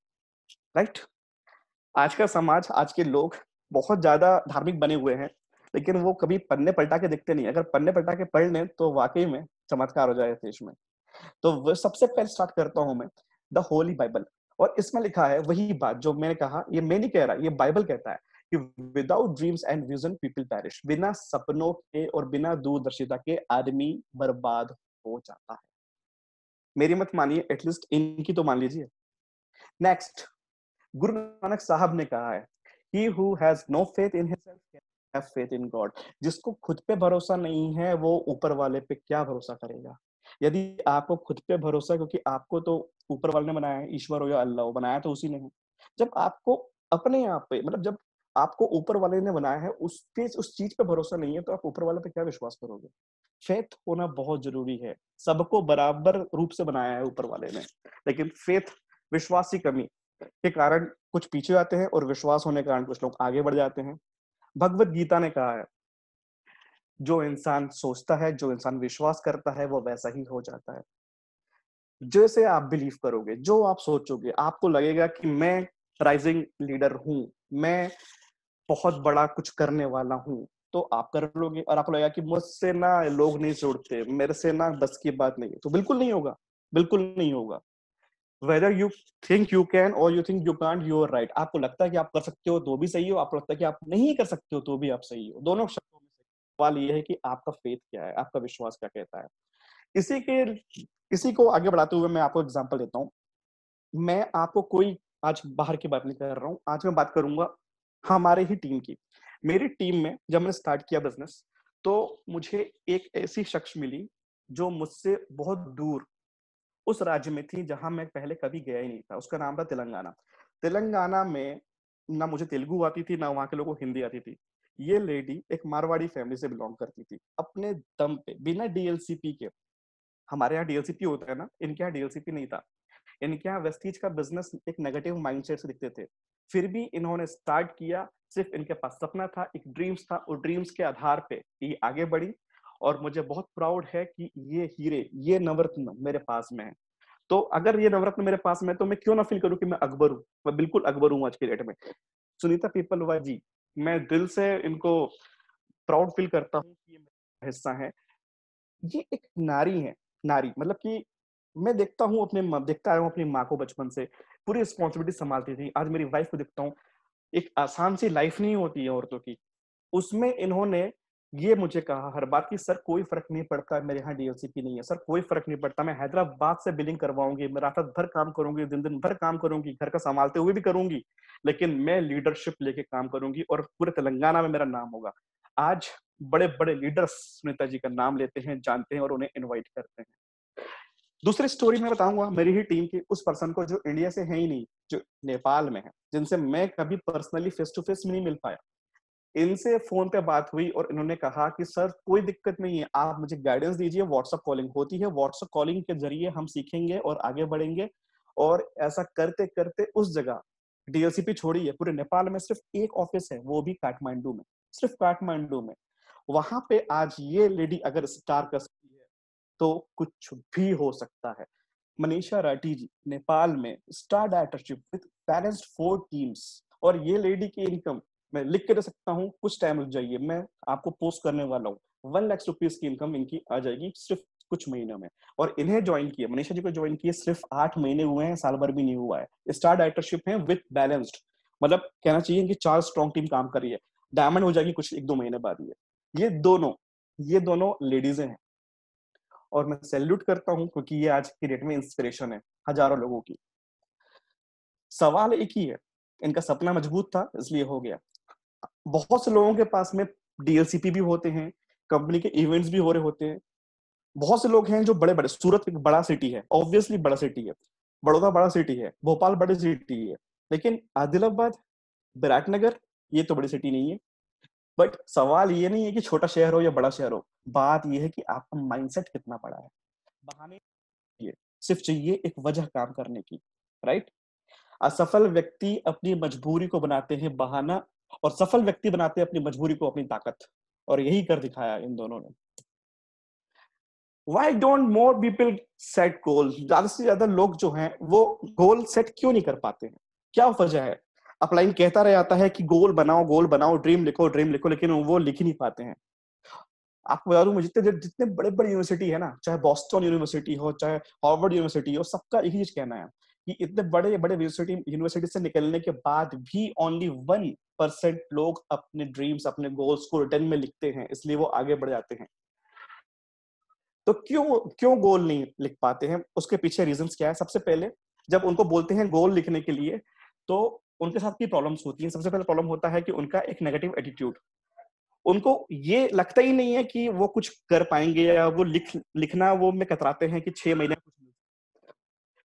राइट। आज का समाज, आज के लोग बहुत ज्यादा धार्मिक बने हुए हैं, लेकिन वो कभी पन्ने पलटा के दिखते नहीं। अगर पन्ने पलटा के पढ़ लें तो वाकई में चमत्कार हो जाए देश में। तो वो सबसे पहले स्टार्ट करता हूं मैं द होली बाइबल। और इसमें लिखा है वही बात जो मैंने कहा, ये मैं नहीं कह रहा, ये बाइबल कहता है कि without dreams and vision people perish. बिना सपनों के और बिना दूरदर्शिता के आदमी बर्बाद हो जाता है। मेरी मत मानिए, एटलीस्ट इनकी तो मान लीजिए। नेक्स्ट, गुरु नानक साहब ने कहा है, he who has no faith in himself can have faith in God। जिसको खुद पे भरोसा नहीं है वो ऊपर वाले पे क्या भरोसा करेगा। यदि आपको खुद पे भरोसा है, क्योंकि आपको तो ऊपर वाले ने बनाया है, ईश्वर हो या अल्लाह हो, बनाया तो उसी ने है। जब आपको अपने आप पे, मतलब जब आपको ऊपर वाले ने बनाया है उस पे, उस चीज पे भरोसा नहीं है, तो आप ऊपर वाले पे क्या विश्वास करोगे। फेथ होना बहुत जरूरी है। सबको बराबर रूप से बनाया है ऊपर वाले ने, लेकिन फेथ, विश्वास की कमी के कारण कुछ पीछे आते हैं और विश्वास होने के कारण कुछ लोग आगे बढ़ जाते हैं। भगवत गीता ने कहा है, जो इंसान सोचता है, जो इंसान विश्वास करता है, वो वैसा ही हो जाता है। जैसे आप बिलीव करोगे, जो आप सोचोगे, आपको लगेगा कि मैं राइजिंग लीडर हूं, मैं बहुत बड़ा कुछ करने वाला हूं, तो आप कर लोगे। और आपको लगेगा कि मुझसे ना लोग नहीं जुड़ते, मेरे से ना बस की बात नहीं है, तो बिल्कुल नहीं होगा, बिल्कुल नहीं होगा। Whether you think you can और you think you can't, you are right. आपको लगता है कि आप कर सकते हो तो भी सही हो, आपको लगता है कि आप नहीं कर सकते हो तो भी आप सही हो। दोनों शब्दों में सही। सवाल ये है कि आपका फेथ क्या है, आपका विश्वास क्या कहता है। इसी के इसी को आगे बढ़ाते हुए मैं आपको एग्जांपल देता हूँ। मैं आपको कोई आज बाहर की बात नहीं कर रहा हूँ, आज मैं बात करूंगा हमारे ही टीम की। मेरी टीम में जब मैंने स्टार्ट किया बिजनेस, तो मुझे एक ऐसी शख्स मिली जो मुझसे बहुत दूर उस राज्य में थी जहां मैं पहले कभी गया ही नहीं था। उसका नाम था तेलंगाना। तेलंगाना में ना मुझे तेलुगु आती थी, ना वहां के लोगों को हिंदी आती थी। ये लेडी एक मारवाड़ी फैमिली से बिलोंग करती थी। अपने दम पे, बिना डीएलसीपी के, हमारे यहाँ डीएलसीपी होता है ना, इनके यहाँ डीएलसीपी नहीं था। इनके यहाँ वेस्टीज का बिजनेस एक नेगेटिव माइंडसेट से दिखते थे। फिर भी इन्होंने स्टार्ट किया, सिर्फ इनके पास सपना था, एक ड्रीम्स था, और ड्रीम्स के आधार पे ये आगे बढ़ी। और मुझे बहुत प्राउड है कि ये हीरे, ये नवरत्न मेरे पास में है। तो अगर ये नवरत्न मेरे पास में है, तो मैं क्यों ना फील करूं कि मैं अकबर हूं। मैं बिल्कुल अकबर हूं आज के डेट में। सुनीता पीपलवा जी, मैं दिल से इनको प्राउड फील करता हूँ कि ये मेरा हिस्सा है। ये एक नारी है। नारी मतलब कि मैं देखता आया हूँ अपनी माँ को बचपन से, पूरी रिस्पॉन्सिबिलिटी संभालती थी। आज मेरी वाइफ को देखता हूँ, एक आसान सी लाइफ नहीं होती है औरतों की, उसमें इन्होंने ये मुझे कहा हर बार कि सर कोई फर्क नहीं पड़ता, मेरे यहाँ डीएलसीपी नहीं है, सर कोई फर्क नहीं पड़ता, मैं हैदराबाद से बिलिंग करवाऊंगी, मैं रात भर काम करूंगी, दिन दिन भर काम करूंगी, घर का संभालते हुए भी करूंगी, लेकिन मैं लीडरशिप लेके काम करूंगी और पूरे तेलंगाना में मेरा नाम होगा। आज बड़े बड़े लीडर्स सुनीता जी का नाम लेते हैं, जानते हैं और उन्हें इन्वाइट करते हैं। दूसरी स्टोरी मैं बताऊंगा मेरी ही टीम की, उस पर्सन को जो इंडिया से है ही नहीं, जो नेपाल में है, जिनसे मैं कभी पर्सनली फेस टू फेस नहीं मिल पाया। इनसे फोन पे बात हुई और इन्होंने कहा कि सर कोई दिक्कत नहीं है, आप मुझे गाइडेंस दीजिए, व्हाट्सएप कॉलिंग होती है, व्हाट्सएप कॉलिंग के जरिए हम सीखेंगे और आगे बढ़ेंगे। और ऐसा करते करते उस जगह डीएलसीपी छोड़ी है, पूरे नेपाल में सिर्फ एक ऑफिस है, वो भी काठमांडू में, सिर्फ काठमांडू में। वहां पे आज ये लेडी अगर स्टार कर सकती है तो कुछ भी हो सकता है। मनीषा राठी जी नेपाल में star directorship with balanced 4 teams. और ये लेडी की इनकम मैं लिख के दे सकता हूँ, कुछ टाइम रुक जाइए, मैं आपको पोस्ट करने वाला हूँ। 1 लाख रुपीज की इनकम इनकी आ जाएगी सिर्फ कुछ महीनों में। और इन्हें ज्वाइन किया, मनीषा जी को ज्वाइन किए सिर्फ 8 महीने हुए हैं, साल भर भी नहीं हुआ है। स्टार डायरेक्टरशिप है विद बैलेंस्ड, मतलब कहना चाहिए कि 4 स्ट्रॉन्ग टीम काम कर रही है। डायमंड हो जाएगी कुछ 1-2 महीने बाद। ये दोनों लेडीज हैं और मैं सैल्यूट करता हूं, क्योंकि ये आज की डेट में इंस्पिरेशन है हजारों लोगों की। सवाल एक ही है, इनका सपना मजबूत था इसलिए हो गया। बहुत से लोगों के पास में डीएलसीपी भी होते हैं, कंपनी के इवेंट्स भी हो रहे होते हैं। बहुत से लोग हैं जो बड़े बड़े, सूरत एक बड़ा सिटी है, ऑब्वियसली बड़ा सिटी है, बड़ौदा बड़ा सिटी है, भोपाल बड़ी सिटी है, लेकिन आदिलाबाद, विराटनगर ये तो बड़ी सिटी नहीं है। बट सवाल ये नहीं है कि छोटा शहर हो या बड़ा शहर हो, बात ये है कि आपका माइंडसेट कितना बड़ा है। बहाने ये सिर्फ चाहिए एक वजह काम करने की, राइट। असफल व्यक्ति अपनी मजबूरी को बनाते हैं बहाना, और सफल व्यक्ति बनाते हैं अपनी मजबूरी को अपनी ताकत, और यही कर दिखाया इन दोनों ने। Why don't more people set goals? ज्यादा से ज्यादा लोग जो हैं वो गोल सेट क्यों नहीं कर पाते हैं? क्या वजह है? अपलाइन कहता रह जाता है कि गोल बनाओ, ड्रीम लिखो, लेकिन वो लिख ही नहीं पाते हैं। आपको बता दूं, मुझे जितने बड़े बड़े यूनिवर्सिटी है ना, चाहे बॉस्टन यूनिवर्सिटी हो, चाहे हार्वर्ड यूनिवर्सिटी हो, सबका एक ही चीज कहना है कि इतने बड़े बड़े यूनिवर्सिटी से निकलने के बाद भी ओनली 1% लोग अपने ड्रीम्स, अपने गोल्स को रिटर्न में लिखते हैं, इसलिए वो आगे बढ़ जाते हैं। तो क्यों क्यों गोल नहीं लिख पाते हैं? उसके पीछे रीजंस क्या है? सबसे पहले, जब उनको बोलते हैं गोल लिखने के लिए, तो उनके साथ की प्रॉब्लम्स होती हैं। सबसे पहले प्रॉब्लम होता है कि उनका एक नेगेटिव एटीट्यूड। उनको ये लगता ही नहीं है कि वो कुछ कर पाएंगे, या वो लिखना वो में कतराते हैं कि 6 महीने कुछ नहीं।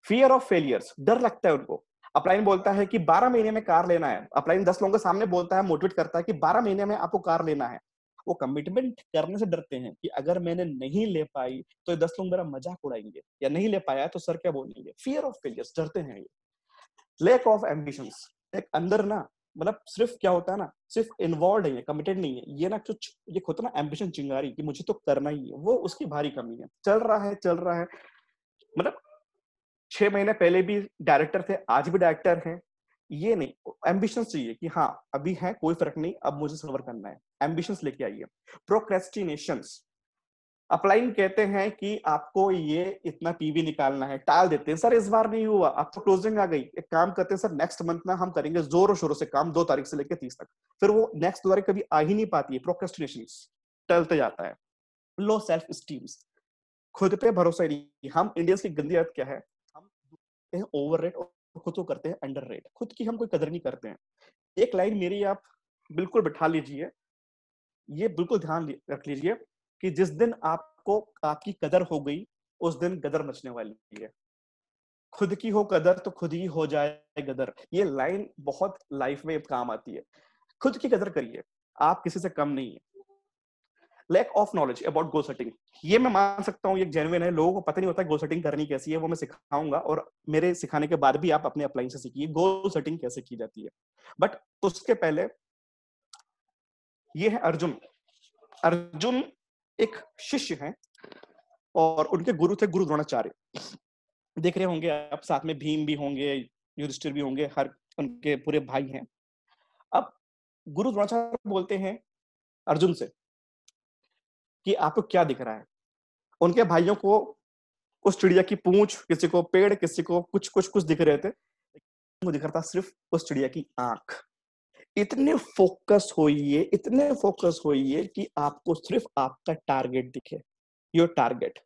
फियर ऑफ फेलियर्स, डर लगता है उनको। अपलाइन बोलता है कि 12 महीने में कार लेना है, अपलाइन 10 लोगों के सामने बोलता है, मोटिवेट करता है कि 12 महीने में आपको कार लेना है। वो कमिटमेंट करने से डरते हैं कि अगर मैंने नहीं ले पाई तो 10 लोग मेरा मजाक उड़ाएंगे, या नहीं ले पाया तो सर क्या बोलेंगे। फियर ऑफ फेलियर्स, डरते हैं ये। लैक ऑफ एम्बिशंस, एक अंदर ना, मतलब सिर्फ क्या होता है ना, सिर्फ इन्वॉल्व नहीं है, कमिटेड नहीं है, ये ना कुछ ये होता ना एम्बिशन चिंगारी कि मुझे तो करना ही है, वो उसकी भारी कमी है। चल रहा है, मतलब 6 महीने पहले भी डायरेक्टर थे, आज भी डायरेक्टर हैं, ये नहीं। एम्बिशन चाहिए कि हाँ अभी है, कोई फर्क नहीं, अब मुझे सफर करना है, एम्बिशंस लेके आइए। प्रोक्रेस्टिनेशंस, अपलाइन कहते हैं कि आपको ये इतना पीवी निकालना है, टाल देते हैं, सर इस बार नहीं हुआ, अब तो क्लोजिंग आ गई, एक काम करते हैं सर, नेक्स्ट मंथ ना हम करेंगे जोरों शोरों से काम, 2 तारीख से लेकर 30 तक। फिर वो नेक्स्ट 2 तारीख कभी आ ही नहीं पाती है, प्रोक्रेस्टिनेशन, टलते जाता है। लो सेल्फ स्टीम, खुद पे भरोसा ही नहीं। हम इंडियंस की गंदी आदत क्या है, हम करते हैं ओवर रेट और खुद को करते हैं अंडर रेट, खुद की हम कोई कदर नहीं करते हैं। एक लाइन मेरी आप बिल्कुल बिठा लीजिए, ये बिल्कुल ध्यान रख लीजिए कि जिस दिन आपको आपकी कदर हो गई, उस दिन गदर मचने वाली है। खुद की हो कदर तो खुद ही हो जाए गदर, ये लाइन बहुत लाइफ में काम आती है। खुद की कदर करिए, आप किसी से कम नहीं है। Lack of knowledge about goal setting, ये मैं मान सकता हूँ, ये जेन्युइन है, लोगों को पता नहीं होता गोल सेटिंग करनी कैसी है, वो मैं सिखाऊंगा, और मेरे सिखाने के बाद भी आप अपने अप्लाइन से सीखिए गोल सेटिंग कैसे की जाती है। बट उसके पहले, ये है अर्जुन। अर्जुन एक शिष्य हैं, और उनके गुरु थे गुरु द्रोणाचार्य। देख रहे होंगे आप, साथ में भीम भी होंगे, युधिष्ठिर भी होंगे, हर उनके पूरे भाई हैं। अब गुरु द्रोणाचार्य बोलते हैं अर्जुन से कि आपको क्या दिख रहा है। उनके भाइयों को उस चिड़िया की पूंछ, किसी को पेड़, किसी को कुछ कुछ कुछ दिख रहे थे, वो दिख रहा था सिर्फ उस चिड़िया की आंख। इतने फोकस होइए कि आपको सिर्फ आपका टारगेट दिखे, योर टारगेट,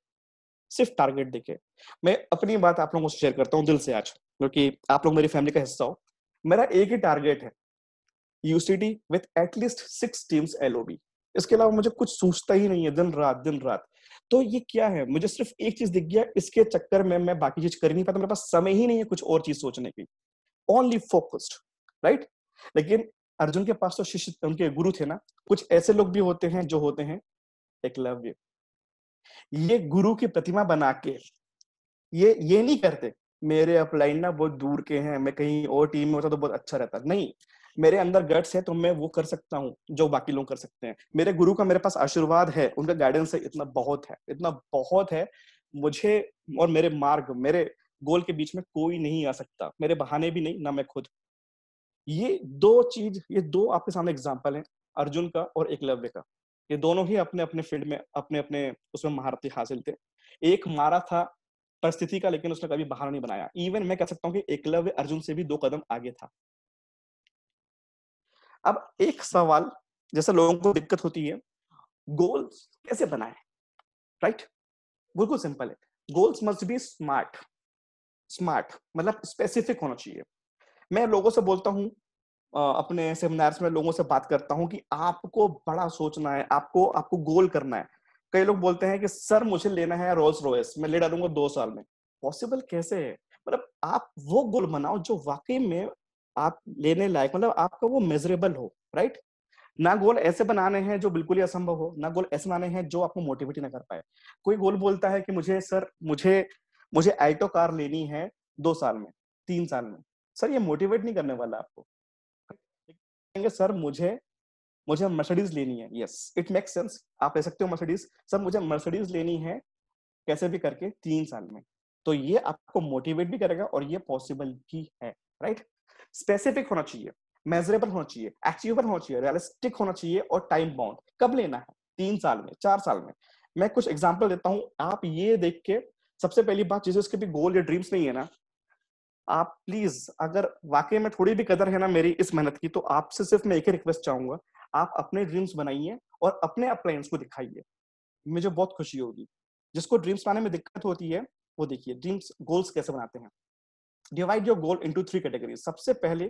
सिर्फ टारगेट दिखे। मैं अपनी बात आप लोगों से शेयर करता हूँ दिल से आज, क्योंकि आप लोग मेरी फैमिली का हिस्सा हो। मेरा एक ही टारगेट है, UCD with at least 6 teams LOB. इसके अलावा मुझे कुछ सोचता ही नहीं है, दिन रात। तो ये क्या है, मुझे सिर्फ एक चीज दिख गया, इसके चक्कर में मैं बाकी चीज कर ही नहीं पाता, मेरे पास समय ही नहीं है कुछ और चीज सोचने की। Only focused, right. लेकिन अर्जुन के पास तो शिष्य, उनके गुरु थे ना। कुछ ऐसे लोग भी होते हैं जो होते हैं एकलव्य। ये गुरु की प्रतिमा बना के ये नहीं करते, मेरे अपलाइन ना बहुत दूर के हैं, मैं कहीं और टीम में होता तो बहुत अच्छा रहता, नहीं। मेरे अंदर गट्स है तो मैं वो कर सकता हूँ जो बाकी लोग कर सकते हैं। मेरे गुरु का मेरे पास आशीर्वाद है, उनका गाइडेंस है, इतना बहुत है, इतना बहुत है। मुझे और मेरे मार्ग, मेरे गोल के बीच में कोई नहीं आ सकता, मेरे बहाने भी नहीं, ना मैं खुद। ये दो आपके सामने एग्जाम्पल है, अर्जुन का और एकलव्य का। ये दोनों ही अपने अपने फील्ड में अपने अपने उसमें महारथी हासिल थे। एक मारा था परिस्थिति का, लेकिन उसने कभी बहाना नहीं बनाया। इवन मैं कह सकता हूँ कि एकलव्य अर्जुन से भी 2 कदम आगे था। अब एक सवाल, जैसे लोगों को दिक्कत होती है, गोल्स कैसे बनाए, राइट। बिल्कुल सिंपल है, goals must be smart. Smart मतलब स्पेसिफिक होना चाहिए। मैं लोगों से बोलता हूँ, अपने सेमिनार्स में लोगों से बात करता हूँ कि आपको बड़ा सोचना है, आपको आपको गोल करना है। कई लोग बोलते हैं कि सर मुझे लेना है रोल्स रॉयस, मैं ले डालूंगा 2 साल में। पॉसिबल कैसे है? मतलब आप वो गोल बनाओ जो वाकई में आप लेने लायक, मतलब आपका वो मेजरेबल हो, राइट? ना गोल ऐसे बनाने हैं जो बिल्कुल ही असंभव हो, ना गोल ऐसे बनाने हैं जो आपको मोटिवेट ही ना कर पाए। कोई गोल बोलता है कि मुझे सर मुझे मुझे अल्टो कार लेनी है 2 साल में, 3 साल में। सर ये मोटिवेट नहीं करने वाला आपको। कहेंगे सर मुझे मुझे मर्सिडीज लेनी है, यस इट मेक्स सेंस, आप ले सकते हो मर्सिडीज। सर मुझे मर्सिडीज लेनी है कैसे भी करके 3 साल में। तो ये आपको मोटिवेट भी करेगा और ये पॉसिबल भी है, राइट? स्पेसिफिक होना चाहिए, मेजरेबल होना चाहिए, अचीवेबल होना चाहिए, रियलिस्टिक होना चाहिए और टाइम बाउंड। कब लेना है? 3 साल में, 4 साल में। मैं कुछ एग्जाम्पल देता हूं, आप ये देख के, सबसे पहली बात, जिसके भी गोल या ड्रीम्स नहीं है ना, आप प्लीज, अगर वाकई में थोड़ी भी कदर है ना मेरी इस मेहनत की, तो आपसे सिर्फ मैं एक ही रिक्वेस्ट चाहूंगा, आप अपने ड्रीम्स बनाइए और अपने अप्लायंस को दिखाइए, मुझे बहुत खुशी होगी। जिसको ड्रीम्स बनाने में दिक्कत होती है, वो देखिए ड्रीम्स गोल्स कैसे बनाते हैं। Divide your goal into 3 categories. सबसे पहले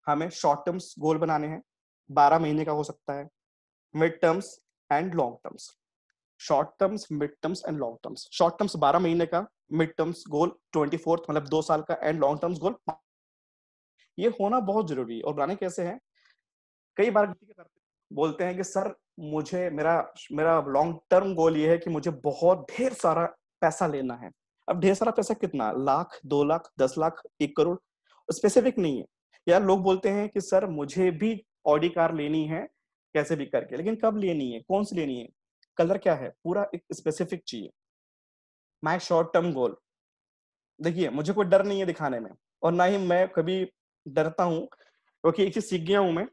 हमें शॉर्ट टर्म्स गोल बनाने हैं, 12 महीने का हो सकता है, mid terms and long terms. Short terms, mid terms and long terms. Short terms 12 महीने का, मिड टर्म्स गोल 24 मतलब 2 साल का, एंड लॉन्ग टर्म्स गोल। ये होना बहुत जरूरी है। और बनाने कैसे हैं? कई बार गलती क्या करते हैं, बोलते हैं कि सर मुझे मेरा मेरा लॉन्ग टर्म गोल ये है कि मुझे बहुत ढेर सारा पैसा लेना है। अब ढेर सारा पैसा कितना? लाख, 2 लाख, 10 लाख, 1 करोड़? स्पेसिफिक नहीं है। यार लोग बोलते हैं कि सर मुझे भी ऑडी कार लेनी है कैसे भी करके, लेकिन कब लेनी है, कौन सी लेनी है, कलर क्या है, पूरा एक स्पेसिफिक चाहिए। माई शॉर्ट टर्म गोल, देखिए मुझे कोई डर नहीं है दिखाने में, और ना ही मैं कभी डरता हूँ, क्योंकि एक चीज सीख गया हूं मैं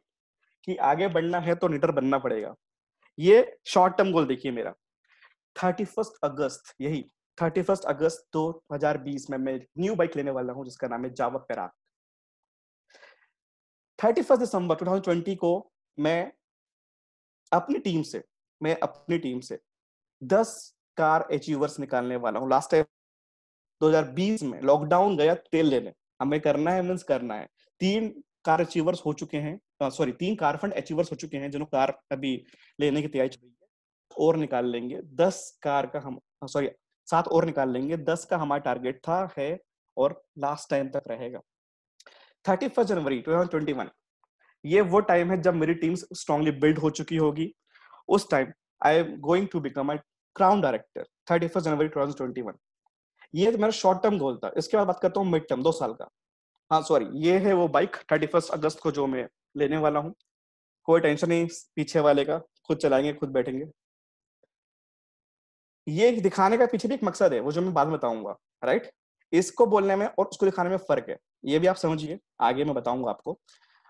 कि आगे बढ़ना है तो निडर बनना पड़ेगा। ये शॉर्ट टर्म गोल देखिए मेरा, 31 अगस्त, यही 31 अगस्त 2020 में मैं न्यू बाइक लेने वाला हूँ जिसका नाम है जावा पेराक। 31 दिसंबर 2020 को मैं अपनी टीम से मैं अपनी टीम से 10 कार अचीवर्स निकालने वाला हूँ। लास्ट टाइम 2020 में लॉकडाउन गया तेल लेने, हमें करना है, मीन्स करना है। 3 कार अचीवर्स हो चुके हैं, सॉरी 3 कार फंड अचीवर्स हो चुके हैं, जिन्होंने कार अभी लेने की तैयारी चल रही है। और निकाल लेंगे 10 कार का, हम सॉरी 7 और निकाल लेंगे, 10 का हमारा टारगेट था, है और लास्ट टाइम तक रहेगा। 31 जनवरी 2021, ये वो टाइम है जब मेरी टीम स्ट्रांगली बिल्ड हो चुकी होगी। उस time I am going to become a crown director. 31 जनवरी 2021, ये तो मेरा शॉर्ट टर्म गोल था। इसके बाद बात करता हूँ मिड टर्म, 2 साल का। हाँ सॉरी, ये है वो बाइक 31 अगस्त को जो मैं लेने वाला हूँ। कोई टेंशन नहीं पीछे वाले का, खुद चलाएंगे खुद बैठेंगे। ये दिखाने का पीछे भी एक मकसद है, वो जो मैं बाद में बताऊंगा, राइट? इसको बोलने में और उसको दिखाने में फर्क है, ये भी आप समझिए, आगे मैं बताऊंगा आपको।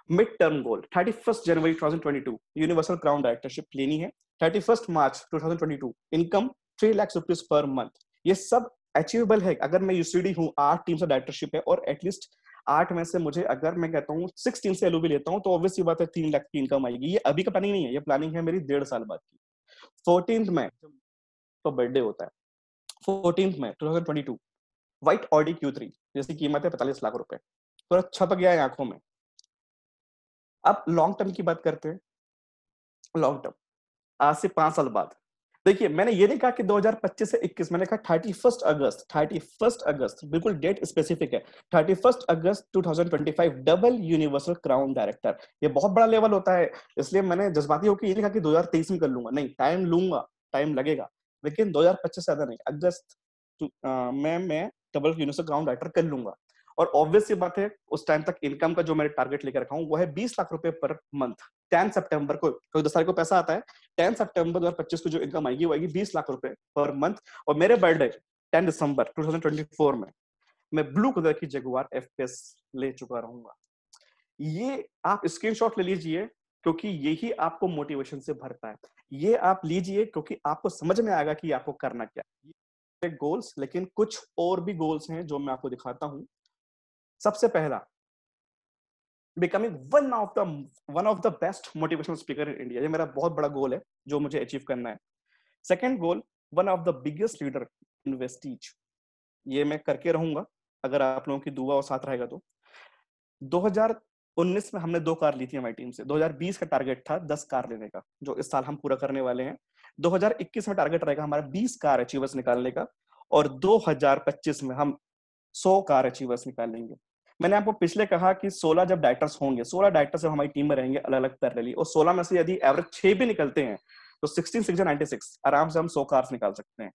मिड टर्म गोल 31 जनवरी 2022, यूनिवर्सल क्राउन डायरेक्टरशिप लेनी है। 31 मार्च 2022, income 3 lakh rupees per month. ये सब अचीवेबल है अगर मैं यूसीडी हूँ, 8 टीम से डायरेक्टरशिप है, और एटलीस्ट 8 में से मुझे, अगर मैं कहता हूँ 6 टीम से एलओबी लेता हूँ, तो ऑब्वियस सी बात है 3 लाख की इनकम आएगी। ये अभी का प्लानिंग नहीं है, ये प्लानिंग है मेरी 1.5 साल बाद की। 14 में तो बर्थडे होता है, 14 मई 2022, व्हाइट ऑडी Q3, जिसकी कीमत है 45 लाख रुपए, पूरा छप गया है आंखों में। अब लॉन्ग टर्म की बात करते हैं। लॉन्ग टर्म, आज से 5 साल बाद। देखिए मैंने ये नहीं कहा कि 2025 से 21, मैंने कहा 31 अगस्त, 31 अगस्त, बिल्कुल डेट स्पेसिफिक है। 31 अगस्त 2025, डबल यूनिवर्सल क्राउन डायरेक्टर। ये बहुत बड़ा लेवल होता है, इसलिए मैंने जज्बाती होकर ये नहीं कहा कि 2023 में कर लूंगा, नहीं, टाइम लूंगा, टाइम लगेगा, लेकिन 2025 से ज्यादा नहीं, अगस्त मैं डबल यूनिवर्सल क्राउन डायरेक्टर कर लूंगा। और ऑब्वियस सी बात है, उस टाइम तक इनकम का जो मैंने टारगेट लेकर रखा हूं वो है 20 लाख रुपए पर मंथ। 10 सितंबर को, क्योंकि 10 तारीख को पैसा आता है, 10 सितंबर 2025 को जो इनकम आएगी वो आएगी 20 लाख रुपए पर मंथ। और मेरे बर्थडे 10 दिसंबर 2024 में मैं ब्लू कलर की जगुआर FPS ले चुका रहूंगा। ये आप स्क्रीनशॉट ले लीजिए, क्योंकि यही आपको मोटिवेशन से भरता है। ये आप लीजिए क्योंकि आपको समझ में आएगा कि आपको करना क्या है। गोल्स, लेकिन कुछ और भी गोल्स हैं जो मैं आपको दिखाता हूं। सबसे पहला, becoming one of the best motivational speaker in India. ये मेरा बहुत बड़ा गोल है जो मुझे अचीव करना है। Second goal, one of the biggest leader in Vestige. ये मैं करके रहूंगा अगर आप लोगों की दुआ और साथ रहेगा तो। 2019 में हमने 2 कार ली थी हमारी टीम से। 2020 का टारगेट था 10 कार लेने का, जो इस साल हम पूरा करने वाले हैं। 2021 में टारगेट रहेगा हमारा 20 कार अचीवर्स निकालने का, और 2025 में हम 100 कार अचीवर्स निकालेंगे। मैंने आपको पिछले कहा कि 16 जब डायरेक्टर्स होंगे, 16 डायरेक्टर्स जब हमारी टीम में रहेंगे अलग अलग पैरेलली, और 16 में से यदि एवरेज 6 भी निकलते हैं तो 16 6 96 आराम से हम 100 कार्स निकाल सकते हैं।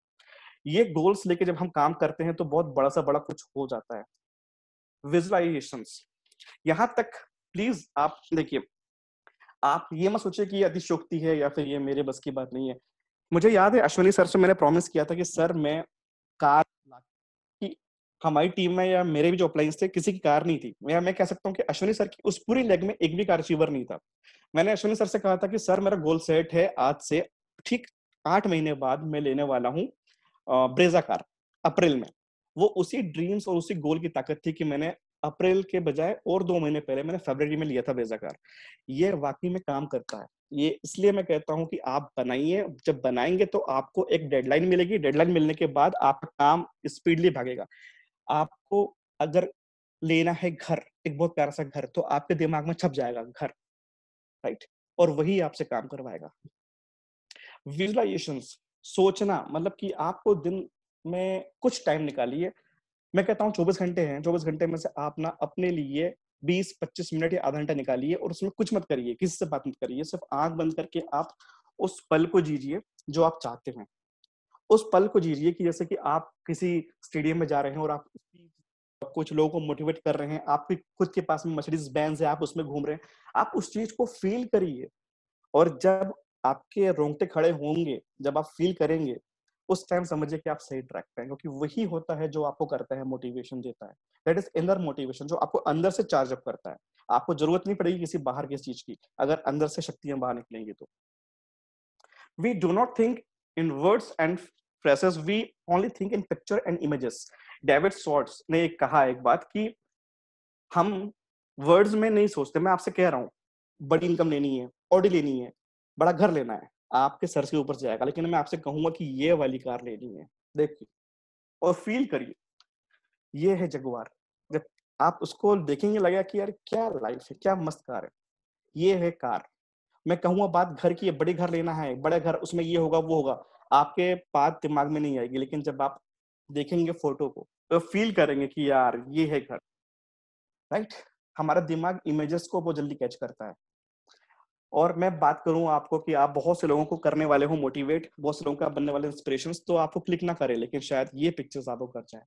ये गोल्स लेके जब हम काम करते हैं तो बहुत बड़ा सा बड़ा कुछ हो जाता है। विजुअलाइजेशंस, यहां तक प्लीज आप देखिए, आप ये मत सोचिए कि ये अतिशयोक्ति है या फिर ये मेरे बस की बात नहीं है। मुझे याद है अश्विनी सर से मैंने प्रॉमिस किया था कि सर मैं कार, कि हमारी टीम में या मेरे भी जो अपलाइंस थे किसी की कार नहीं थी, या मैं कह सकता हूँ कि अश्विनी सर की उस पूरी लेग में एक भी कार अचीवर नहीं था। मैंने अश्विनी सर से कहा था कि सर मेरा गोल सेट है, आज से ठीक 8 महीने बाद मैं लेने वाला हूँ ब्रेजा कार, अप्रैल में। वो उसी ड्रीम्स और उसी गोल की ताकत थी कि मैंने अप्रैल के बजाय और 2 महीने पहले मैंने फरवरी में लिया था ब्रेजा कार। ये वाकई में काम करता है। ये इसलिए मैं कहता हूं कि आप बनाइए, जब बनाएंगे तो आपको एक डेडलाइन मिलेगी, डेडलाइन मिलने के बाद आपका काम स्पीडली भागेगा। आपको अगर लेना है घर, एक बहुत प्यारा सा घर, तो आपके दिमाग में छप जाएगा घर, राइट, और वही आपसे काम करवाएगा। विजुअलाइजेशंस, सोचना, मतलब कि आपको दिन में कुछ टाइम निकालिए। मैं कहता हूँ 24 घंटे हैं, 24 घंटे में से आप ना अपने लिए 20-25 मिनट या आधा घंटा निकालिए, और उसमें कुछ मत करिए, किसी से बात मत करिए, सिर्फ आंख बंद करके आप उस पल को जीजिए जो आप चाहते हैं। उस पल को जीजिए कि जैसे कि आप किसी स्टेडियम में जा रहे हैं और आप कुछ लोगों को मोटिवेट कर रहे हैं, आपके खुद के पास में मर्सिडीज बेंज है, आप उसमें घूम रहे हैं, आप उस चीज को फील करिए। और जब आपके रोंगटे खड़े होंगे, जब आप फील करेंगे, उस टाइम समझिए कि आप सही ट्रैक पे हैं, क्योंकि वही होता है जो आपको करता है, मोटिवेशन देता है। दैट इज इनर मोटिवेशन, जो आपको अंदर से चार्ज अप करता है। आपको जरूरत नहीं पड़ेगी किसी बाहर की चीज की, अगर अंदर से शक्तियां बाहर निकलेंगी तो। We do not think in words and phrases, we only think in picture and images. David Schwartz ने एक कहा एक बात कि हम वर्ड्स में नहीं सोचते। मैं आपसे कह रहा हूँ बड़ी इनकम लेनी है, ऑडी लेनी है, बड़ा घर लेना है, आपके सर से ऊपर जाएगा, लेकिन मैं आपसे कहूंगा कि ये वाली कार लेनी है, देखिए और फील करिए, ये है जगुआर। जब आप उसको देखेंगे लगेगा कि यार क्या लाइफ है, क्या मस्त कार है, ये है कार। मैं कहूंगा बात घर की है, बड़ी घर लेना है, बड़ा घर, उसमें ये होगा वो होगा, आपके बात दिमाग में नहीं आएगी, लेकिन जब आप देखेंगे फोटो को तो फील करेंगे कि यार ये है घर, राइट। हमारा दिमाग इमेजेस को बहुत जल्दी कैच करता है। और मैं बात करूं आपको कि आप बहुत से लोगों को करने वाले हो मोटिवेट, बहुत से लोगों का बनने वाले इंस्पिरेशंस, तो आपको क्लिक ना करे, लेकिन शायद ये पिक्चर्स आपको कर जाए।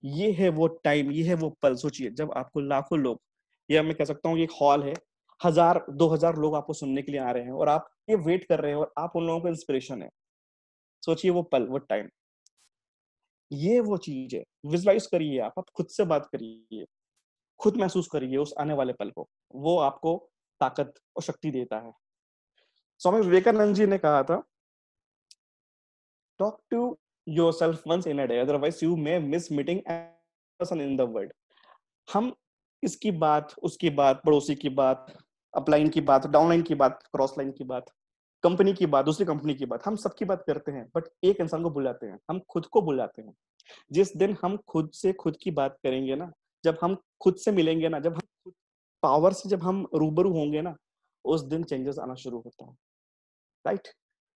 ये है वो टाइम, ये है वो पल। सोचिए जब आपको लाखों लोग, या मैं कह सकता हूँ ये हॉल है, 1000-2000 लोग आपको सुनने के लिए आ रहे हैं, और आप ये वेट कर रहे हैं, और आप उन लोगों को इंस्पिरेशन है। सोचिए वो पल, वो टाइम, ये वो चीज है। विजुलाइज करिए, आप खुद से बात करिए, खुद महसूस करिए उस आने वाले पल को, वो आपको ताकत और शक्ति देता है। स्वामी विवेकानंद जी ने कहा था, talk to yourself once in a day, otherwise you may miss meeting person in the world. हम इसकी बात, उसकी बात, पड़ोसी की बात, अपलाइन की बात, डाउनलाइन की बात, क्रॉस लाइन की बात, कंपनी की बात, दूसरी कंपनी की बात, हम सबकी बात करते हैं, बट एक इंसान को भूल जाते हैं, हम खुद को भूल जाते हैं। जिस दिन हम खुद से खुद की बात करेंगे ना, जब हम खुद से मिलेंगे ना, जब हम खुद पावर से जब हम रूबरू होंगे ना, उस दिन चेंजेस आना शुरू होता है, राइट।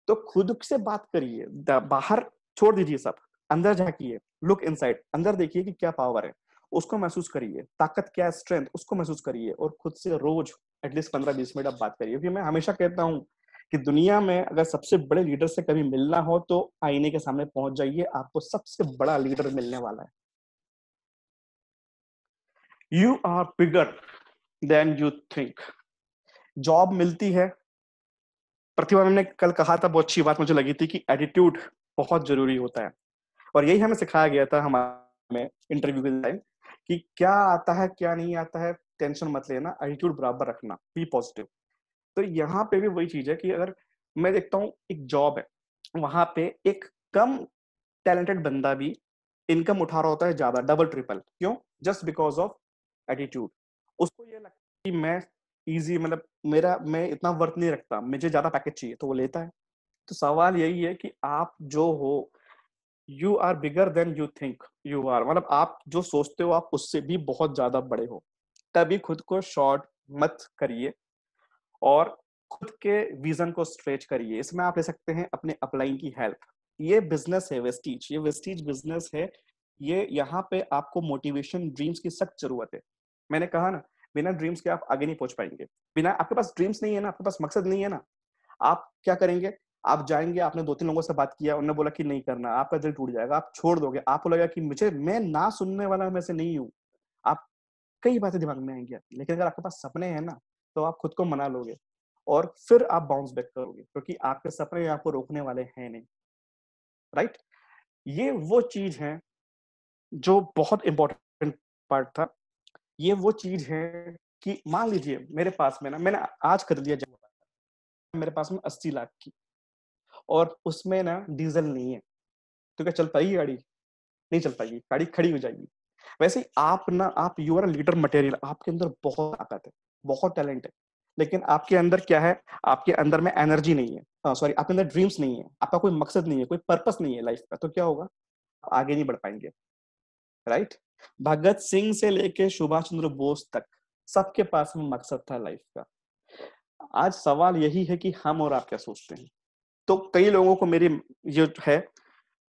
तो खुद से बात करिए, बाहर छोड़ दीजिए सब, अंदर झांकिए, लुक इनसाइड, अंदर देखिए कि क्या पावर है, उसको महसूस करिए, ताकत क्या है, स्ट्रेंथ, उसको महसूस करिए, और खुद से रोज एटलीस्ट 15-20 मिनट आप बात करिए। क्योंकि मैं हमेशा कहता हूँ कि दुनिया में अगर सबसे बड़े लीडर से कभी मिलना हो तो आईने के सामने पहुंच जाइए, आपको सबसे बड़ा लीडर मिलने वाला है। You are bigger than you think. Job मिलती है, प्रतिभा मैम ने कल कहा था, बहुत अच्छी बात मुझे लगी थी कि एटीट्यूड बहुत जरूरी होता है। और यही हमें सिखाया गया था हमारे इंटरव्यू के टाइम, कि क्या आता है क्या नहीं आता है, टेंशन मत लेना, एटीट्यूड बराबर रखना, बी पॉजिटिव। तो यहाँ पे भी वही चीज है कि अगर मैं देखता हूँ एक जॉब है, वहां पे एक कम टैलेंटेड बंदा भी इनकम उठा रहा होता है ज्यादा, डबल ट्रिपल, क्यों? Just because of attitude. उसको ये लगता है कि मैं इजी, मतलब मेरा, मैं इतना वर्थ नहीं रखता, मुझे ज्यादा पैकेज चाहिए, तो वो लेता है। तो सवाल यही है कि आप जो हो, you are bigger than you think you are, मतलब आप जो सोचते हो आप उससे भी बहुत ज्यादा बड़े हो। कभी खुद को शॉर्ट मत करिए और खुद के विजन को स्ट्रेच करिए। इसमें आप ले सकते हैं अपने अपलाइन की हेल्प। ये बिजनेस है वेस्टीज, ये वेस्टीज बिजनेस है। ये यहाँ पे आपको मोटिवेशन, ड्रीम्स की सख्त जरूरत है। मैंने कहा ना, बिना ड्रीम्स के आप आगे नहीं पहुंच पाएंगे। बिना, आपके पास ड्रीम्स नहीं है ना, आपके पास मकसद नहीं है ना, आप क्या करेंगे? आप जाएंगे, आपने 2-3 लोगों से बात किया, उन्होंने बोला कि नहीं करना, आपका दिल टूट जाएगा, आप छोड़ दोगे। आपको लगेगा कि मुझे, मैं ना सुनने वाला में से नहीं हूँ। आप, कई बातें दिमाग में आएंगी आपकी, लेकिन अगर आपके पास सपने हैं ना, तो आप खुद को मना लोगे और फिर आप बाउंस बैक करोगे, क्योंकि आपके सपने आपको रोकने वाले हैं नहीं। राइट? ये वो चीज है जो बहुत इंपॉर्टेंट पार्ट था। ये वो चीज है कि मान लीजिए मेरे पास में ना, मैंने आज कर लिया, जब मेरे पास में 80 लाख की, और उसमें ना डीजल नहीं है, तो क्या चल पाएगी गाड़ी? नहीं चल पाएगी, गाड़ी खड़ी हो जाएगी। वैसे ही आप ना, आप यू आर लीडर मटेरियल, आपके अंदर बहुत ताकत है, बहुत टैलेंट है, लेकिन आपके अंदर क्या है? आपके अंदर में एनर्जी नहीं है, सॉरी, आपके अंदर ड्रीम्स नहीं है, आपका कोई मकसद नहीं है, कोई पर्पस नहीं है लाइफ का, तो क्या होगा? आप आगे नहीं बढ़ पाएंगे। राइट? भगत सिंह से लेके सुभाष चंद्र बोस तक सबके पास में मकसद था लाइफ का। आज सवाल यही है कि हम और आप क्या सोचते हैं। तो कई लोगों को मेरी ये है,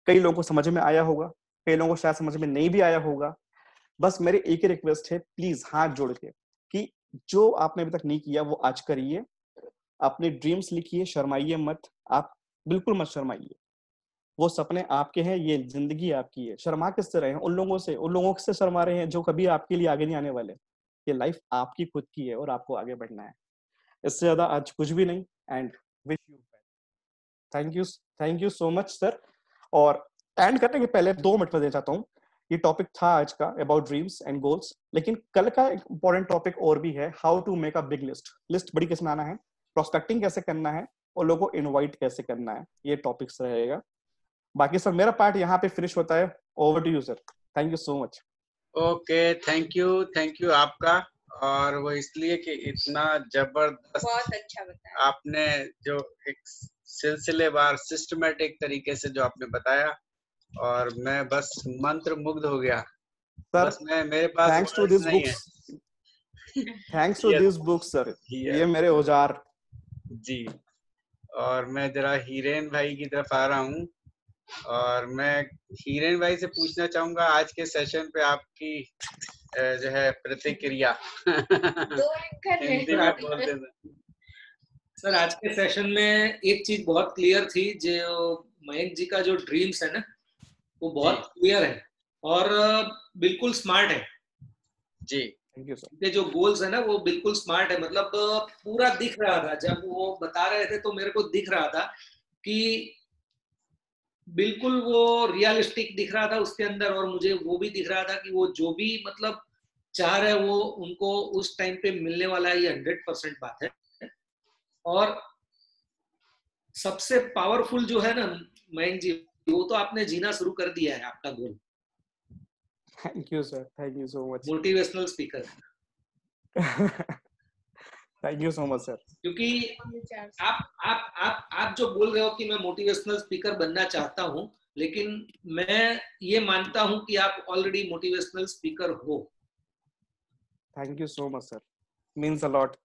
कई लोगों को समझ में आया होगा, कई लोगों को शायद समझ में नहीं भी आया होगा। बस मेरी एक ही रिक्वेस्ट है, प्लीज हाथ जोड़ के, कि जो आपने अभी तक नहीं किया वो आज करिए। अपने ड्रीम्स लिखिए, शर्माइए मत, आप बिल्कुल मत शर्माइए। वो सपने आपके हैं, ये जिंदगी आपकी है। शर्मा किससे रहे हैं? उन लोगों से शर्मा रहे हैं जो कभी आपके लिए आगे नहीं आने वाले। ये लाइफ आपकी खुद की है और आपको आगे बढ़ना है। इससे ज्यादा आज कुछ भी नहीं। And wish you, thank you so much sir. और एंड करने के पहले 2 मिनट में देना चाहता हूँ, ये टॉपिक था आज का अबाउट ड्रीम्स एंड गोल्स, लेकिन कल का एक इंपॉर्टेंट टॉपिक और भी है, how to make a big list. List बड़ी कैसे बनाना है, प्रोस्पेक्टिंग कैसे करना है, और लोगों को इनवाइट कैसे करना है, ये टॉपिक्स रहेगा। बाकी सर मेरा पार्ट यहाँ पे फिनिश होता है। Over to you sir. Thank you so much. Okay, thank you आपका। और वो इसलिए कि इतना जबरदस्त, बहुत अच्छा बताया आपने, जो एक सिलसिलेवार सिस्टमेटिक तरीके से जो आपने बताया, और मैं बस मंत्र मुग्ध हो गया। सर बस मेरे पास थैंक्स टू वर्ड्स दिस नहीं है। Books, thanks to this books sir, ये मेरे औजार। जी। और मैं जरा हीरेन भाई की तरफ आ रहा हूँ, और मैं हीरेन भाई से पूछना चाहूंगा आज के सेशन पे आपकी जो है प्रतिक्रिया। हिंदी में बोलते थे सर। आज के सेशन में एक चीज बहुत क्लियर थी, जो मयंक जी का जो ड्रीम्स है ना, वो बहुत क्लियर है और बिल्कुल स्मार्ट है जी। Thank you sir. उनके जो गोल्स है ना वो बिल्कुल स्मार्ट है। मतलब पूरा दिख रहा था जब वो बता रहे थे, तो मेरे को दिख रहा था कि बिल्कुल वो रियलिस्टिक दिख रहा था उसके अंदर, और मुझे वो भी दिख रहा था कि वो जो भी मतलब चाह रहे वो उनको उस टाइम पे मिलने वाला है। ये 100% बात है। और सबसे पावरफुल जो है ना मयंक जी, वो तो आपने जीना शुरू कर दिया है, आपका goal. Thank you sir, thank you so much. Motivational speaker. Thank you so much sir. क्योंकि आप जो बोल रहे हो कि मैं मोटिवेशनल स्पीकर बनना चाहता हूं, लेकिन मैं ये मानता हूं कि आप ऑलरेडी मोटिवेशनल स्पीकर हो। Thank you so much sir, means a lot.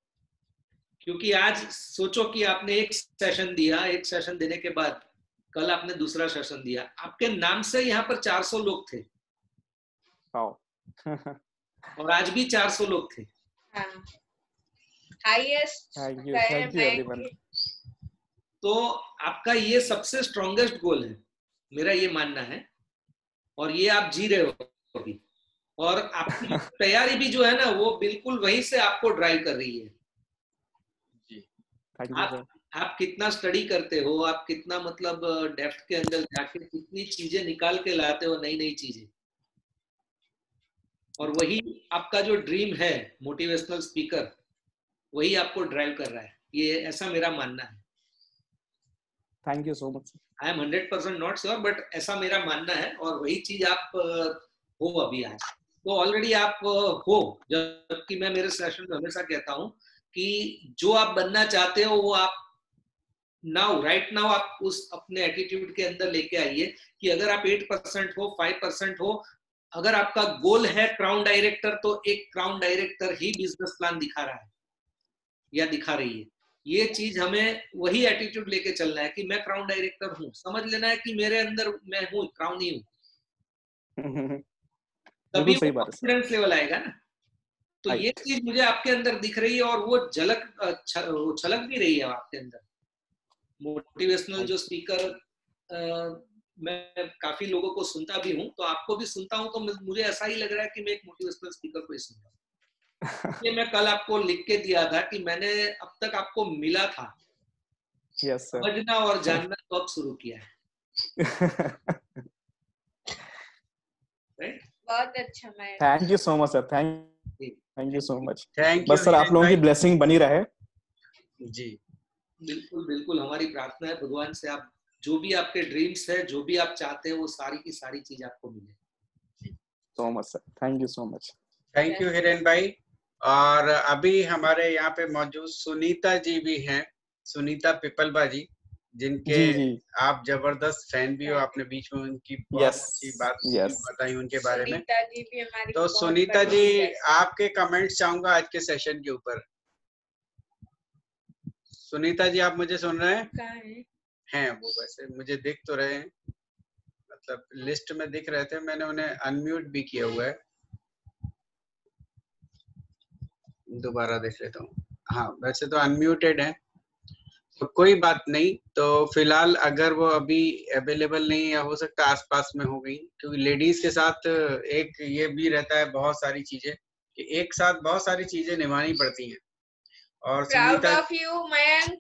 क्योंकि आज सोचो कि आपने एक सेशन दिया, एक सेशन देने के बाद कल आपने दूसरा सेशन दिया, आपके नाम से यहाँ पर 400 लोग थे। और आज भी 400 लोग थे। हाईएस्ट। Thank you everyone. तो आपका ये सबसे स्ट्रॉन्गेस्ट गोल है, मेरा ये मानना है, और ये आप जी रहे हो अभी। और आपकी तैयारी भी जो है ना, वो बिल्कुल वहीं से आपको ड्राइव कर रही है। आप कितना स्टडी करते हो, आप कितना मतलब डेप्थ के अंदर जाके कितनी चीजें निकाल के लाते हो, नई नई चीजें। और वही आपका जो ड्रीम है मोटिवेशनल स्पीकर, वही आपको ड्राइव कर रहा है। ये ऐसा मेरा मानना है। Thank you so much. I am 100% not sure, but ऐसा मेरा मानना है। और वही चीज आप हो अभी आज। तो ऑलरेडी आप हो, जबकि मैं मेरे सेशन में हमेशा कहता हूँ कि जो आप बनना चाहते हो वो आप नाउ, राइट नाउ, आप उस अपने एटीट्यूड के अंदर लेके आइए कि अगर आप 8% हो, 5% हो, अगर आपका गोल है क्राउन डायरेक्टर, तो एक क्राउन डायरेक्टर ही बिजनेस प्लान दिखा रहा है या दिखा रही है। ये चीज हमें वही एटीट्यूड लेके चलना है कि मैं क्राउन डायरेक्टर हूँ, समझ लेना है कि मेरे अंदर मैं हूँ, क्राउन ही हूँ। तभी वो कॉन्फिडेंस लेवल आएगा ना। तो ये चीज मुझे आपके अंदर दिख रही है और वो वो छलक भी रही है आपके अंदर। मोटिवेशनल जो स्पीकर मैं काफी लोगों को सुनता भी हूँ, तो आपको भी सुनता हूँ, तो मुझे ऐसा ही लग रहा है कि मैं एक मोटिवेशनल स्पीकर को ही सुन रहा हूँ। ये मैं कल आपको लिख के दिया था कि मैंने अब तक आपको मिला था, समझना और जानना तो अब शुरू किया है। बहुत अच्छा। मैं thank you so much sir, thank you so much. Thank बस सर आप लोगों की ब्लेसिंग बनी रहे। जी बिल्कुल बिल्कुल, हमारी प्रार्थना है भगवान से, आप जो भी आपके ड्रीम्स है, जो भी आप चाहते हैं, वो सारी की सारी चीज आपको मिले। सो much sir, thank you so much. Thank you Hiren भाई। और अभी हमारे यहाँ पे मौजूद सुनीता जी भी हैं, सुनीता पिपलबा जी, जिनके आप जबरदस्त फैन भी हो। आपने बीच में उनकी बहुत अच्छी बात बताई उनके बारे में। जी भी हमारी तो सुनीता जी, आपके कमेंट्स चाहूंगा आज के सेशन के ऊपर। सुनीता जी, आप मुझे सुन रहे हैं? हैं वो, वैसे मुझे दिख तो रहे हैं, मतलब लिस्ट में दिख रहे थे, मैंने उन्हें अनम्यूट भी किया हुआ है। दोबारा देख लेता हूँ। हाँ, वैसे तो अनम्यूटेड है, तो कोई बात नहीं। तो फिलहाल अगर वो अभी अवेलेबल नहीं, या हो सकता है आसपास में हो गई, क्योंकि लेडीज के साथ एक ये भी रहता है बहुत सारी चीजें, कि एक साथ बहुत सारी चीजें निभानी पड़ती हैं। और प्राउड ऑफ यू मयंक,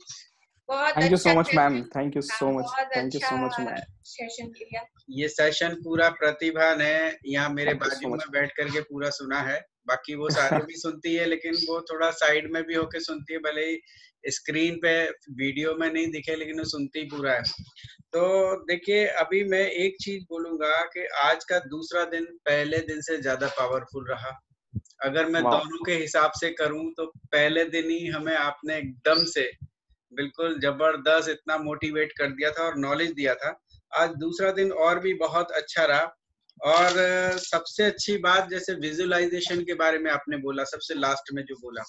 बहुत thank you so much ma'am, thank you so much ma'am. Session किया। ये सेशन पूरा प्रतिभा ने यहाँ मेरे बाजू में बैठ करके पूरा सुना है। बाकी वो सारे भी सुनती है, लेकिन वो थोड़ा साइड में भी होके सुनती है, भले ही स्क्रीन पे वीडियो में नहीं दिखे, लेकिन वो सुनती पूरा है। तो देखिए, अभी मैं एक चीज बोलूंगा कि आज का दूसरा दिन पहले दिन से ज्यादा पावरफुल रहा। अगर मैं दोनों के हिसाब से करूं, तो पहले दिन ही हमें आपने एकदम से बिल्कुल जबरदस्त इतना मोटिवेट कर दिया था और नॉलेज दिया था। आज दूसरा दिन और भी बहुत अच्छा रहा। और सबसे अच्छी बात, जैसे विजुअलाइजेशन के बारे में आपने बोला, सबसे लास्ट में जो बोला,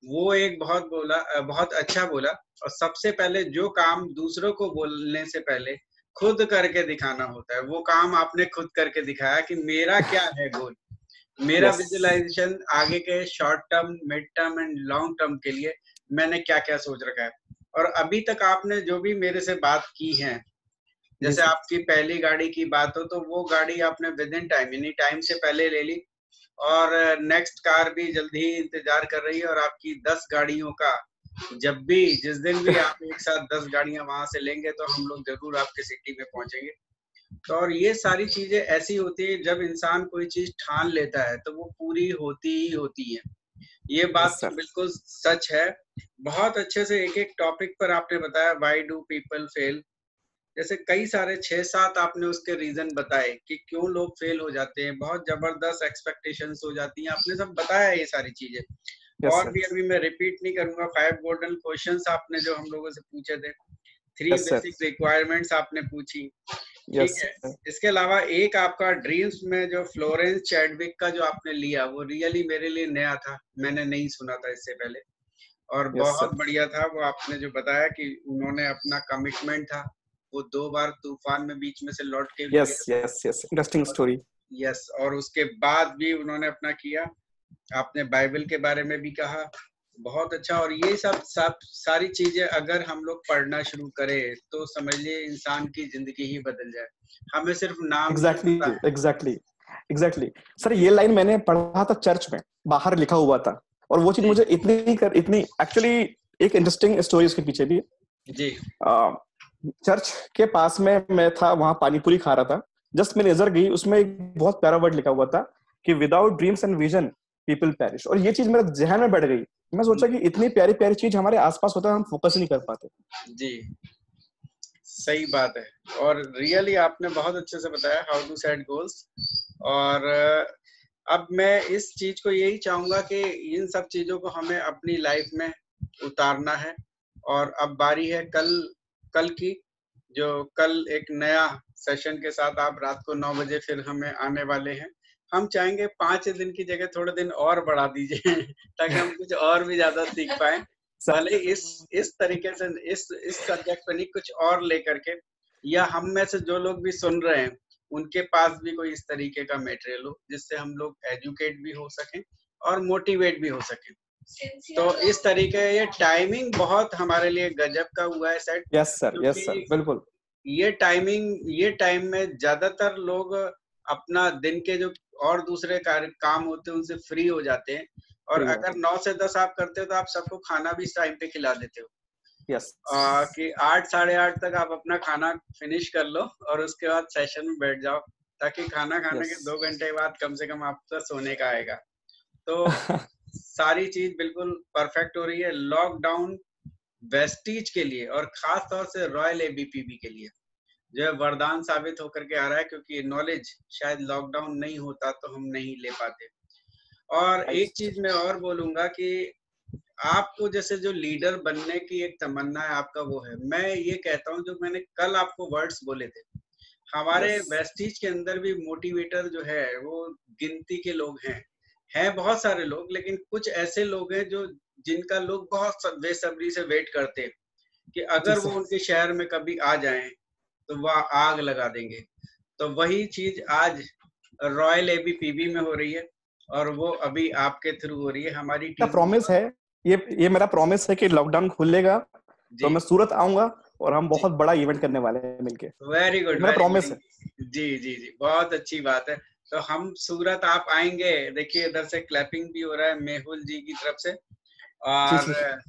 वो एक बहुत अच्छा बोला। और सबसे पहले जो काम दूसरों को बोलने से पहले खुद करके दिखाना होता है, वो काम आपने खुद करके दिखाया कि मेरा क्या है गोल। मेरा विजुअलाइजेशन आगे के short term, mid term and long term के लिए मैंने क्या क्या सोच रखा है। और अभी तक आपने जो भी मेरे से बात की है, जैसे आपकी पहली गाड़ी की बात हो, तो वो गाड़ी आपने विद इन टाइम, यानी टाइम से पहले ले ली, और नेक्स्ट कार भी जल्दी ही इंतजार कर रही है। और आपकी 10 गाड़ियों का, जब भी जिस दिन भी आप एक साथ 10 गाड़ियां वहां से लेंगे, तो हम लोग जरूर आपके सिटी में पहुंचेंगे। तो और ये सारी चीजें ऐसी होती है, जब इंसान कोई चीज ठान लेता है तो वो पूरी होती ही होती है। ये बात तो बिल्कुल सच है। बहुत अच्छे से एक एक टॉपिक पर आपने बताया, व्हाई डू पीपल फेल। जैसे कई सारे 6-7 आपने उसके रीजन बताए कि क्यों लोग फेल हो जाते हैं, बहुत जबरदस्त एक्सपेक्टेशंस हो जाती हैं, आपने सब बताया ये सारी चीजें। और भी अभी मैं रिपीट नहीं करूंगा। 5 गोल्डन क्वेश्चंस आपने जो हम लोगों से पूछे थे, 3 बेसिक रिक्वायरमेंट्स आपने पूछी, ठीक है। इसके अलावा एक आपका ड्रीम्स में जो फ्लोरेंस चैडविक का जो आपने लिया, वो रियली मेरे लिए नया था, मैंने नहीं सुना था इससे पहले, और बहुत बढ़िया था। वो आपने जो बताया कि उन्होंने अपना कमिटमेंट था, वो 2 बार तूफान में बीच में से लौट के इंटरेस्टिंग स्टोरी। और उसके बाद भी उन्होंने अपना किया। आपने बाइबल के बारे में भी कहा, बहुत अच्छा। और ये सब सारी चीजें अगर हम लोग पढ़ना शुरू करें, तो समझिए इंसान की जिंदगी ही बदल जाए। हमें सिर्फ नाम एग्जैक्टली सर, ये लाइन मैंने पढ़ा था चर्च में, बाहर लिखा हुआ था, और वो चीज मुझे इतनी एक्चुअली एक इंटरेस्टिंग स्टोरी इसके पीछे भी जी। चर्च के पास में मैं था, वहां पानीपुरी खा रहा था, जस्ट मेरी नजर गई, उसमें एक बहुत प्यारा वर्ड लिखा हुआ था कि without dreams and vision people perish. और ये चीज मेरे जहन में बैठ गई। मैं सोचा कि इतनी प्यारी प्यारी चीज हमारे आसपास होता है, हम फोकस ही नहीं कर पाते। जी, सही बात है। और रियली आपने बहुत अच्छे से बताया हाउ टू सेट गोल्स। और अब मैं इस चीज को यही चाहूंगा कि इन सब चीजों को हमें अपनी लाइफ में उतारना है। और अब बारी है कल की, जो कल एक नया सेशन के साथ आप रात को 9 बजे फिर हमें आने वाले हैं। हम चाहेंगे 5 दिन की जगह थोड़े दिन और बढ़ा दीजिए ताकि हम कुछ और भी ज्यादा सीख पाए। भले इस तरीके से इस सब्जेक्ट पर नहीं, कुछ और लेकर के, या हम में से जो लोग भी सुन रहे हैं उनके पास भी कोई इस तरीके का मटेरियल हो जिससे हम लोग एजुकेट भी हो सकें और मोटिवेट भी हो सकें। तो इस तरीके ये टाइमिंग बहुत हमारे लिए गजब का हुआ है सेट। यस सर, बिल्कुल। ये टाइम में ज्यादातर लोग अपना दिन के जो और दूसरे काम होते हैं उनसे फ्री हो जाते हैं, और अगर 9 से 10 आप करते हो तो आप सबको खाना भी इस टाइम पे खिला देते हो। यस कि 8 साढ़े 8 तक आप अपना खाना फिनिश कर लो और उसके बाद सेशन में बैठ जाओ, ताकि खाना खाने के 2 घंटे बाद कम से कम आपका सोने का आएगा। तो सारी चीज बिल्कुल परफेक्ट हो रही है लॉकडाउन वेस्टीज के लिए, और खास तौर से रॉयल एबीपीबी के लिए जो है वरदान साबित होकर के आ रहा है, क्योंकि नॉलेज शायद लॉकडाउन नहीं होता तो हम नहीं ले पाते। और एक चीज मैं और बोलूंगा कि आपको जैसे जो लीडर बनने की एक तमन्ना है आपका, वो है। मैं ये कहता हूँ, जो मैंने कल आपको वर्ड्स बोले थे, हमारे वेस्टीज के अंदर भी मोटिवेटर जो है वो गिनती के लोग हैं बहुत सारे लोग, लेकिन कुछ ऐसे लोग हैं जो जिनका लोग बहुत बेसब्री से वेट करते हैं कि अगर वो उनके शहर में कभी आ जाएं तो वह आग लगा देंगे। तो वही चीज आज रॉयल एबीपीबी में हो रही है, और वो अभी आपके थ्रू हो रही है। हमारी टीम प्रॉमिस है, ये मेरा प्रॉमिस है कि लॉकडाउन खुलेगा तो मैं सूरत आऊंगा और हम बहुत बड़ा इवेंट करने वाले हैं मिलके। वेरी गुड, मेरा प्रॉमिस है। जी, बहुत अच्छी बात है। तो हम सूरत आप आएंगे, देखिए इधर से क्लैपिंग भी हो रहा है मेहुल जी की तरफ से, और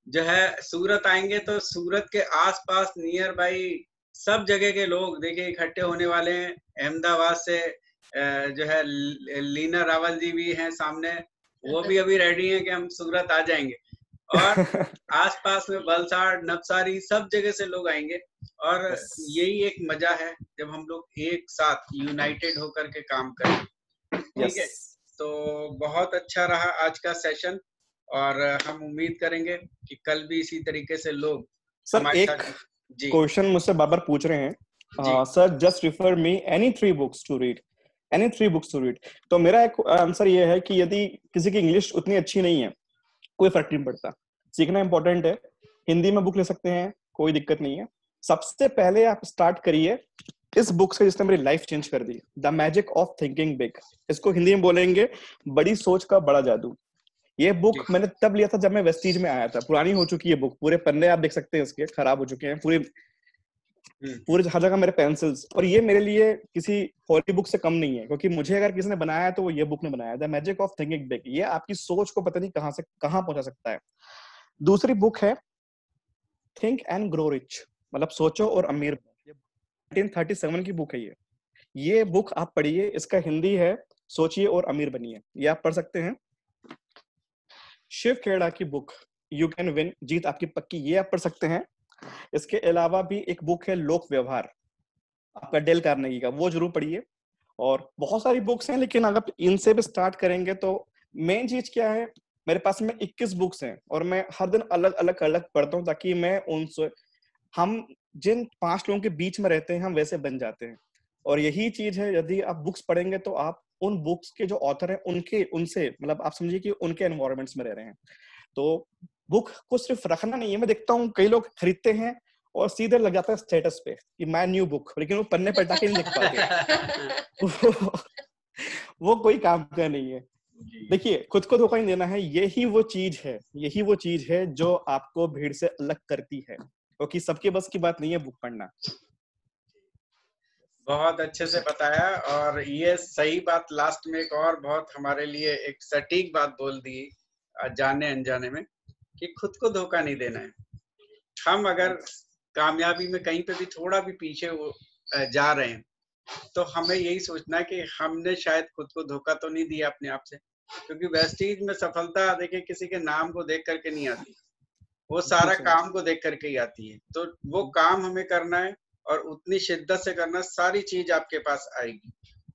जो है सूरत आएंगे तो सूरत के आसपास नियर बाई सब जगह के लोग देखिए इकट्ठे होने वाले हैं। अहमदाबाद से जो है लीना रावल जी भी हैं सामने, वो भी अभी रेडी हैं कि हम सूरत आ जाएंगे, और आसपास में वलसाड़, नवसारी, सब जगह से लोग आएंगे। और यही एक मजा है जब हम लोग एक साथ यूनाइटेड होकर के काम करें। ठीक है, तो बहुत अच्छा रहा आज का सेशन, और हम उम्मीद करेंगे कि कल भी इसी तरीके से लोग सर एक क्वेश्चन मुझसे बार-बार पूछ रहे हैं, sir just refer me any 3 books to read. तो मेरा एक आंसर ये है कि यदि किसी की इंग्लिश उतनी अच्छी नहीं है, कोई फर्क नहीं पड़ता, सीखना इंपॉर्टेंट है। हिंदी में बुक ले सकते हैं, कोई दिक्कत नहीं है। सबसे पहले आप स्टार्ट करिए इस बुक से जिसने मेरी लाइफ चेंज कर दी, the magic of thinking big. इसको हिंदी में बोलेंगे बड़ी सोच का बड़ा जादू। ये बुक मैंने तब लिया था जब मैं वेस्टीज में आया था। पुरानी हो चुकी है बुक, पूरे पन्ने आप देख सकते हैं इसके खराब हो चुके हैं, पूरे हर जगह मेरे पेंसिल्स। और ये मेरे लिए किसी हॉली बुक से कम नहीं है, क्योंकि मुझे अगर किसी ने बनाया है तो वो ये बुक ने बनाया, the magic of thinking big. ये आपकी सोच को पता नहीं कहां से कहां पहुंचा सकता है। दूसरी बुक है थिंक एंड ग्रो रिच, मतलब सोचो और अमीर। 1937 की बुक है ये बुक आप पढ़िए। इसका हिंदी है सोचिए और अमीर बनिए, ये आप पढ़ सकते हैं। शिव खेड़ा की बुक यू कैन विन, जीत आपकी पक्की, ये आप पढ़ सकते हैं। इसके अलावा भी एक बुक है लोक व्यवहार, आपका डेल कार्नेगी का, वो जरूर पढ़िए। और बहुत सारी बुक्स हैं, लेकिन अगर इनसे भी स्टार्ट करेंगे तो मेन चीज क्या है, मेरे पास में 21 बुक्स हैं और मैं हर दिन अलग अलग पढ़ता हूँ, ताकि मैं उनसे, हम जिन 5 लोगों के बीच में रहते हैं हम वैसे बन जाते हैं। और यही चीज है, यदि आप बुक्स पढ़ेंगे तो आप उन बुक्स के जो ऑथर हैं उनसे मतलब आप समझिए कि उनके एनवायरमेंट्स में रह रहे हैं। तो बुक को सिर्फ रखना नहीं है। मैं देखता हूँ कई लोग खरीदते हैं और सीधे लग जाता है स्टेटस पे कि मैं न्यू बुक, लेकिन वो पन्ने पलटा के नहीं लिख पाते। वो कोई काम का नहीं है। देखिए, खुद को धोखा नहीं देना है, यही वो चीज है जो आपको भीड़ से अलग करती है, क्योंकि सबके बस की बात नहीं है बुक पढ़ना। बहुत अच्छे से बताया, और ये सही बात लास्ट में एक और बहुत हमारे लिए एक सटीक बात बोल दी जाने अनजाने में, कि खुद को धोखा नहीं देना है। हम अगर कामयाबी में कहीं पे भी थोड़ा भी पीछे जा रहे हैं तो हमें यही सोचना है कि हमने शायद खुद को धोखा तो नहीं दिया अपने आप से, क्योंकि वेस्टीज में सफलता देखिए किसी के नाम को देख करके नहीं आती, वो सारा काम को देख करके ही आती है। तो वो काम हमें करना है और उतनी शिद्दत से करना, सारी चीज आपके पास आएगी।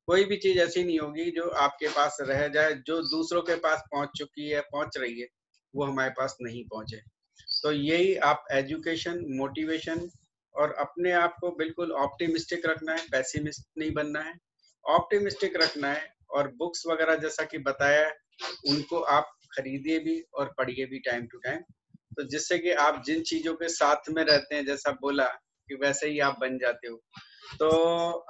कोई भी चीज ऐसी नहीं होगी जो आपके पास रह जाए, जो दूसरों के पास पहुंच चुकी है, पहुंच रही है, वो हमारे पास नहीं पहुंचे। तो यही आप एजुकेशन, मोटिवेशन और अपने आप को बिल्कुल ऑप्टिमिस्टिक रखना है, पेसिमिस्ट नहीं बनना है, ऑप्टिमिस्टिक रखना है। और बुक्स वगैरह जैसा कि बताया, उनको आप खरीदिए भी और पढ़िए भी टाइम टू टाइम, तो जिससे कि आप जिन चीजों के साथ में रहते हैं, जैसा बोला कि वैसे ही आप बन जाते हो। तो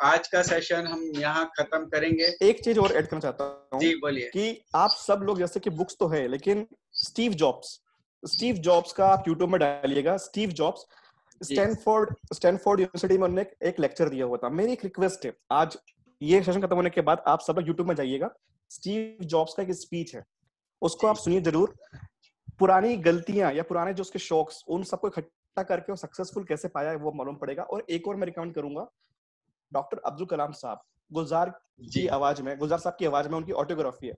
आज का सेशन हम यहाँ खत्म करेंगे। एक चीज और ऐड करना चाहता हूँ जी बोलिए। कि आप सब लोग, जैसे कि बुक्स तो है, लेकिन स्टीव जॉब्स का आप यूट्यूब में डालिएगा। स्टीव जॉब्स स्टैनफोर्ड यूनिवर्सिटी में उन्होंने एक लेक्चर दिया हुआ था। मेरी एक रिक्वेस्ट है, आज ये सेशन खत्म होने के बाद आप सब लोग यूट्यूब में जाइएगा। स्टीव जॉब्स का एक स्पीच है, उसको आप सुनिए जरूर। पुरानी गलतियां या पुराने जो उसके शौक्स, उन सबको इकट्ठा करके वो सक्सेसफुल कैसे पाया है वो मालूम पड़ेगा। और एक और मैं रिकमेंड करूंगा, डॉक्टर अब्दुल कलाम साहब, गुलजार की आवाज में, गुलजार साहब की आवाज में उनकी ऑटोग्राफी है,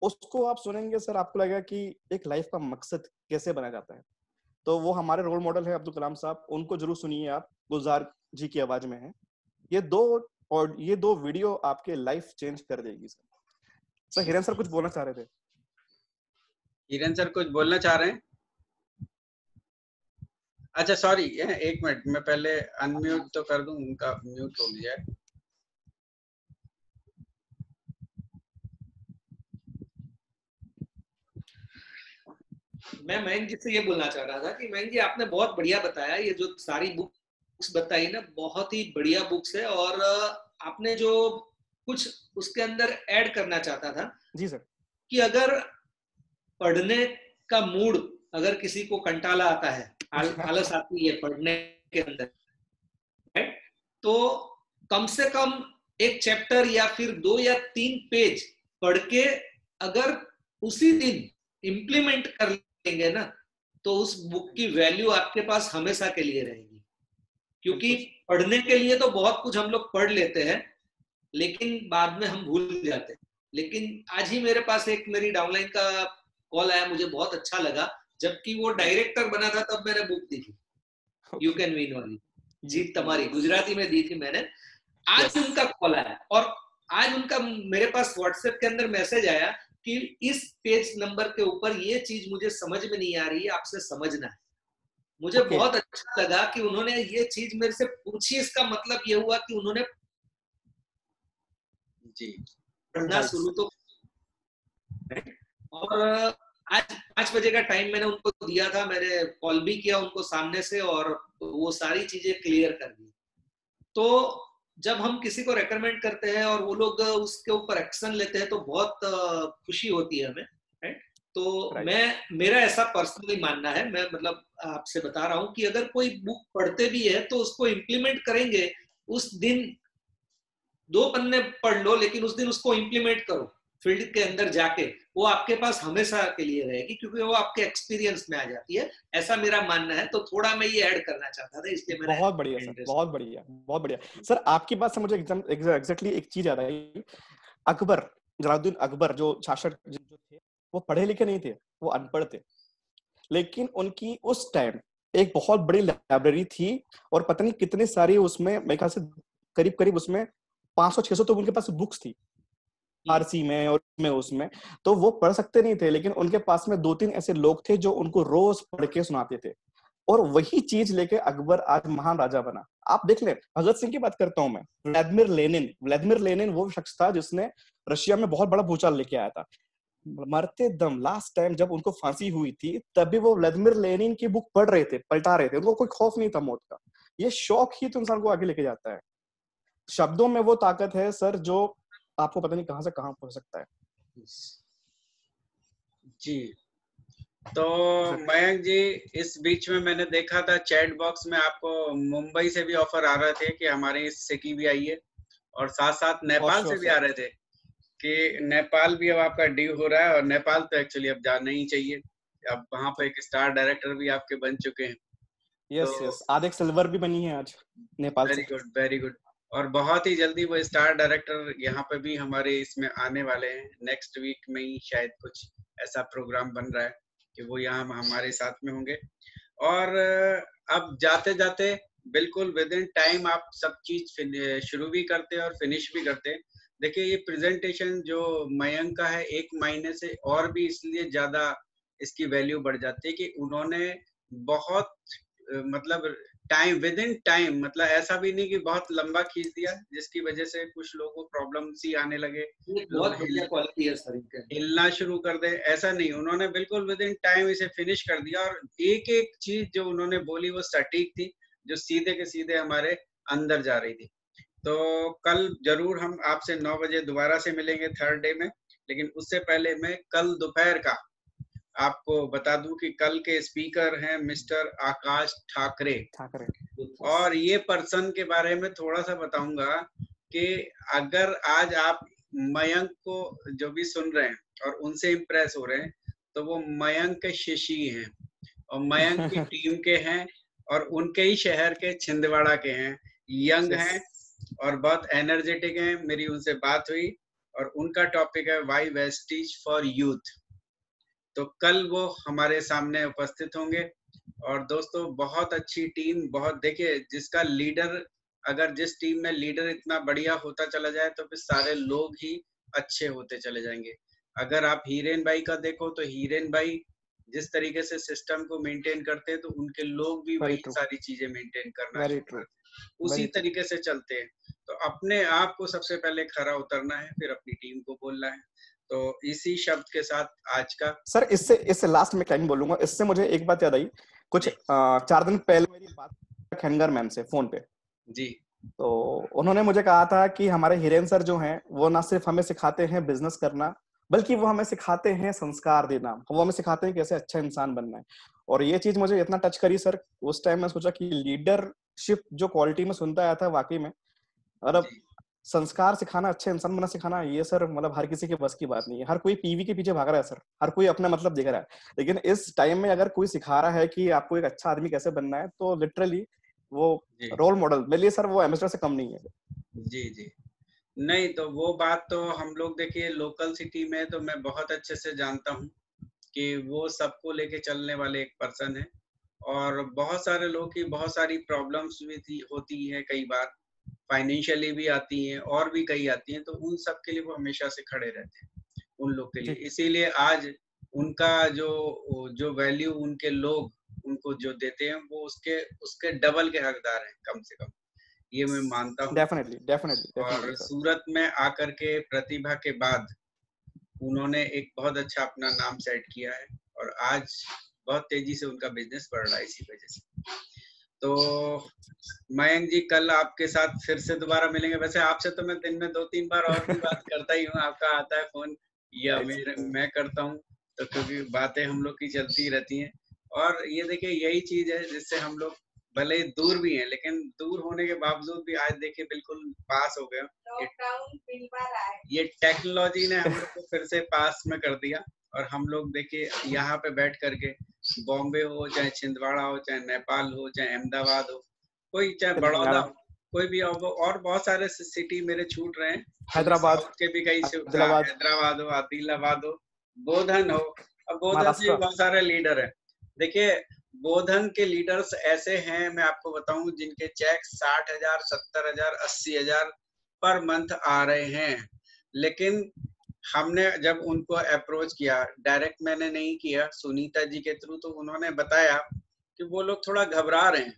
उसको आप सुनेंगे सर, आपको लगेगा कि एक लाइफ का मकसद कैसे बना जाता है। तो वो हमारे रोल मॉडल है अब्दुल कलाम साहब, उनको जरूर सुनिए आप, गुलजार जी की आवाज में है। ये दो वीडियो आपके लाइफ चेंज कर देगी सर। हिरेन सर कुछ बोलना चाह रहे थे? हिरेन सर कुछ बोलना चाह रहे हैं? अच्छा सॉरी, एक मिनट, मैं पहले अनम्यूट तो कर दूं, उनका म्यूट हो गया है। मैं मयंक जी से ये बोलना चाह रहा था कि मयंक जी आपने बहुत बढ़िया बताया, ये जो सारी बुक्स बताई ना, बहुत ही बढ़िया बुक्स है। और आपने जो कुछ उसके अंदर ऐड करना चाहता था जी सर, कि अगर पढ़ने का मूड, अगर किसी को कंटाला आता है, आलस आती है पढ़ने के अंदर, तो कम से कम एक चैप्टर या फिर 2 या 3 पेज पढ़ के अगर उसी दिन इम्प्लीमेंट कर लेंगे ना, तो उस बुक की वैल्यू आपके पास हमेशा के लिए रहेगी। क्योंकि पढ़ने के लिए तो बहुत कुछ हम लोग पढ़ लेते हैं, लेकिन बाद में हम भूल जाते हैं। लेकिन आज ही मेरे पास एक मेरी डाउनलाइन का कॉल आया, मुझे बहुत अच्छा लगा, जबकि वो डायरेक्टर बना था तब मैंने बुक दी थी, यू कैन विन वाली, जीत तुम्हारी, गुजराती में दी थी मैंने। आज उनका कॉल आया और आज उनका मेरे पास व्हाट्सएप के अंदर मैसेज आया कि इस पेज नंबर के ऊपर ये चीज मुझे समझ में नहीं आ रही है, आपसे समझना है। मुझे बहुत अच्छा लगा कि उन्होंने ये चीज मेरे से पूछी। इसका मतलब ये हुआ कि उन्होंने जी पढ़ना शुरू तो, और आज 5 बजे का टाइम मैंने उनको दिया था, मैंने कॉल भी किया उनको सामने से और वो सारी चीजें क्लियर कर दी। तो जब हम किसी को रेकमेंड करते हैं और वो लोग उसके ऊपर एक्शन लेते हैं तो बहुत खुशी होती है हमें, राइट। तो मेरा ऐसा पर्सनली मानना है, मैं मतलब आपसे बता रहा हूँ कि अगर कोई बुक पढ़ते भी है तो उसको इम्प्लीमेंट करेंगे। उस दिन 2 पन्ने पढ़ लो, लेकिन उस दिन उसको इम्प्लीमेंट करो फील्ड के अंदर जाके, वो आपके पास हमेशा के लिए रहेगी, क्योंकि वो आपके एक्सपीरियंस में आ जाती है। ऐसा मेरा मानना है। तो थोड़ा मैं ये ऐड करना चाहता था, इसलिए मैंने। बहुत बढ़िया सर, बहुत बढ़िया, बहुत बढ़िया सर। आपकी बात से मुझे एकदम एग्जैक्टली एक चीज याद आई। अकबर, जलालुद्दीन अकबर जो शासक जो थे, वो पढ़े लिखे नहीं थे, वो अनपढ़ थे, लेकिन उनकी उस टाइम एक बहुत बड़ी लाइब्रेरी थी और पता नहीं कितने सारी उसमें, मेरे ख्याल से करीब करीब उसमें 500-600 तो उनके पास बुक्स थी, फारसी में और उसमें। तो वो पढ़ सकते नहीं थे, लेकिन उनके पास में 2-3 ऐसे लोग थे जो उनको रोज पढ़ के सुनाते थे, और वही चीज लेके अकबर आज महान राजा बना। आप देख लें, भगत सिंह की बात करता हूं मैं, व्लादिमीर लेनिन वो शख्स था जिसने रशिया में बहुत बड़ा भूचाल लेके आया था। मरते दम लास्ट टाइम जब उनको फांसी हुई थी, तभी वो व्लादिमीर लेनिन की बुक पढ़ रहे थे, पलटा रहे थे, उनको कोई खौफ नहीं था मौत का। ये शौक ही तो इंसान को आगे लेके जाता है। शब्दों में वो ताकत है सर, जो आपको पता नहीं कहां से कहां पहुंच सकता है। जी, तो मयंक जी, इस बीच में मैंने देखा था चैट बॉक्स में आपको मुंबई से भी ऑफर आ रहे थे कि हमारे इस सिटी भी आइए, और साथ साथ नेपाल से भी आ रहे थे कि नेपाल भी अब आपका ड्यू हो रहा है। और नेपाल तो एक्चुअली अब जाना ही चाहिए, अब वहां पर एक स्टार डायरेक्टर भी आपके बन चुके हैं। यस, आदिक सिल्वर भी बनी है आज नेपाल से। Very good, very good. और बहुत ही जल्दी वो स्टार डायरेक्टर यहाँ पे भी हमारे इसमें आने वाले हैं। नेक्स्ट वीक में ही शायद कुछ ऐसा प्रोग्राम बन रहा है कि वो यहाँ हमारे साथ में होंगे। और अब जाते जाते बिल्कुल विद इन टाइम आप सब चीज शुरू भी करते हैं और फिनिश भी करते हैं। देखिए, ये प्रेजेंटेशन जो मयंक का है, 1 महीने से और भी इसलिए ज्यादा इसकी वैल्यू बढ़ जाती है कि उन्होंने बहुत मतलब टाइम, विद इन टाइम, मतलब ऐसा भी नहीं कि बहुत लंबा खींच दिया जिसकी वजह से कुछ लोगों को प्रॉब्लम सी आने लगे, बहुत बढ़िया क्वालिटी है सर इनके, हिलना शुरू कर दे, ऐसा नहीं, उन्होंने बिल्कुल विद इन टाइम इसे फिनिश कर दिया। और एक एक चीज जो उन्होंने बोली वो सटीक थी, जो सीधे के सीधे हमारे अंदर जा रही थी। तो कल जरूर हम आपसे 9 बजे दोबारा से मिलेंगे थर्ड डे में, लेकिन उससे पहले मैं कल दोपहर का आपको बता दूं कि कल के स्पीकर हैं मिस्टर आकाश ठाकरे। और ये पर्सन के बारे में थोड़ा सा बताऊंगा कि अगर आज आप मयंक को जो भी सुन रहे हैं और उनसे इम्प्रेस हो रहे हैं, तो वो मयंक के शिशी हैं और मयंक की टीम के हैं और उनके ही शहर के छिंदवाड़ा के हैं, यंग हैं और बहुत एनर्जेटिक हैं। मेरी उनसे बात हुई और उनका टॉपिक है वाई वेस्टिज फॉर यूथ। तो कल वो हमारे सामने उपस्थित होंगे। और दोस्तों बहुत अच्छी टीम, बहुत, देखिए जिसका लीडर, अगर जिस टीम में लीडर इतना बढ़िया होता चला जाए तो फिर सारे लोग ही अच्छे होते चले जाएंगे। अगर आप हीरेन भाई का देखो तो हीरेन भाई जिस तरीके से सिस्टम को मेंटेन करते हैं तो उनके लोग भी वही सारी चीजें मेंटेन करना शुरू करते हैं, उसी तरीके से चलते हैं। तो अपने आप को सबसे पहले खरा उतरना है, फिर अपनी टीम को बोलना है। तो इसी शब्द के साथ आज का सर, इससे लास्ट में क्या बोलूंगा, इससे मुझे एक बात याद आई। कुछ 4 दिन पहले मेरी बात खैनगर मैम से फोन पे जी, तो उन्होंने मुझे कहा था कि हमारे हिरेन सर जो हैं वो ना सिर्फ हमें सिखाते हैं बिजनेस करना, बल्कि वो हमें सिखाते हैं संस्कार देना, वो हमें सिखाते हैं कैसे अच्छा इंसान बनना है। और ये चीज मुझे इतना टच करी सर, उस टाइम मैं सोचा कि लीडरशिप जो क्वालिटी में सुनता आया था वाकई में, मतलब संस्कार सिखाना, अच्छे इंसान बनना सिखाना, ये सर मतलब हर किसी के बस की बात नहीं है। हर कोई पीवी के पीछे भाग रहा है सर, हर कोई अपना मतलब देख रहा है। लेकिन इस टाइम में अगर कोई सिखा रहा है कि आपको एक अच्छा आदमी कैसे बनना है, तो लिटरली वो रोल मॉडल मेरे लिए सर वो एम्बेसडर से कम नहीं है। जी जी, नहीं तो वो बात तो हम लोग देखिए लोकल सिटी में तो मैं बहुत अच्छे से जानता हूँ कि वो सबको लेके चलने वाले एक पर्सन है। और बहुत सारे लोग की बहुत सारी प्रॉब्लम्स भी होती है, कई बार फाइनेंशियली भी आती हैं और भी कई आती हैं, तो उन सब के लिए वो हमेशा से खड़े रहते हैं उन लोग के लिए। इसीलिए आज उनका जो वैल्यू उनके लोग उनको जो देते हैं वो उसके डबल के हकदार हैं कम से कम, ये मैं मानता हूँ। डेफिनेटली और सूरत में आकर के प्रतिभा के बाद उन्होंने एक बहुत अच्छा अपना नाम सेट किया है और आज बहुत तेजी से उनका बिजनेस बढ़ रहा है इसी वजह से। तो मयंक जी कल आपके साथ फिर से दोबारा मिलेंगे। वैसे आपसे तो मैं दिन में 2-3 बार और भी बात करता ही हूँ, आपका आता है फोन या मैं करता हूँ, तो क्योंकि बातें हम लोग की चलती रहती हैं। और ये देखिए यही चीज है जिससे हम लोग भले दूर भी हैं, लेकिन दूर होने के बावजूद भी आज देखिए बिल्कुल पास हो गए। ये टेक्नोलॉजी ने हम लोग को फिर से पास में कर दिया और हम लोग देखिए यहाँ पे बैठ करके, बॉम्बे हो चाहे छिंदवाड़ा हो चाहे नेपाल हो चाहे अहमदाबाद हो, कोई चाहे बड़ौदा हो, कोई भी और बहुत सारे सिटी मेरे छूट रहे हैं, हैदराबाद के भी कई, हैदराबाद हो, आदिलाबाद हो, बोधन हो। अब बोधन से बहुत सारे लीडर हैं। देखिए बोधन के लीडर्स ऐसे हैं, मैं आपको बताऊं, जिनके चेक 60,000, 70,000, 80,000 पर मंथ आ रहे हैं। लेकिन हमने जब उनको अप्रोच किया, डायरेक्ट मैंने नहीं किया, सुनीता जी के थ्रू, तो उन्होंने बताया कि वो लोग थोड़ा घबरा रहे हैं,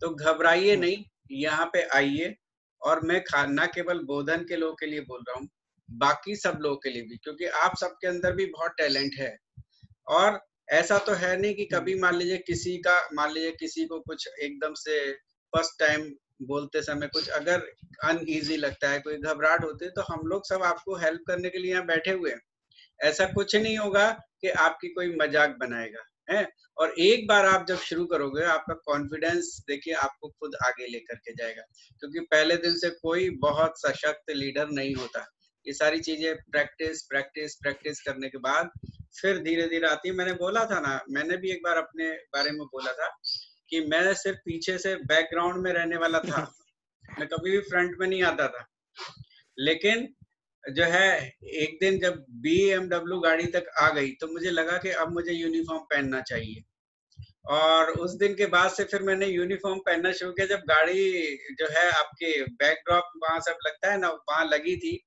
तो घबराइए नहीं, यहाँ पे आइए। और मैं न केवल बोधन के लोगों के लिए बोल रहा हूँ, बाकी सब लोगों के लिए भी, क्योंकि आप सबके अंदर भी बहुत टैलेंट है। और ऐसा तो है नहीं कि कभी मान लीजिए किसी को कुछ एकदम से फर्स्ट टाइम बोलते समय कुछ अगर अनईजी लगता है, कोई घबराहट होती है, तो हम लोग सब आपको हेल्प करने के लिए यहाँ बैठे हुए हैं। ऐसा कुछ नहीं होगा कि आपकी कोई मजाक बनाएगा है। और एक बार आप जब शुरू करोगे, आपका कॉन्फिडेंस देखिए आपको खुद आगे लेकर के जाएगा, क्योंकि पहले दिन से कोई बहुत सशक्त लीडर नहीं होता। ये सारी चीजें प्रैक्टिस प्रैक्टिस प्रैक्टिस करने के बाद फिर धीरे धीरे आती है। मैंने बोला था ना, मैंने भी एक बार अपने बारे में बोला था कि मैं सिर्फ पीछे से बैकग्राउंड में रहने वाला था, मैं कभी भी फ्रंट में नहीं आता था। लेकिन जो है एक दिन जब BMW गाड़ी तक आ गई तो मुझे लगा कि अब मुझे यूनिफॉर्म पहनना चाहिए। और उस दिन के बाद से फिर मैंने यूनिफॉर्म पहनना शुरू किया। जब गाड़ी जो है आपके बैकड्रॉप वहां सब लगता है ना, वहां लगी थी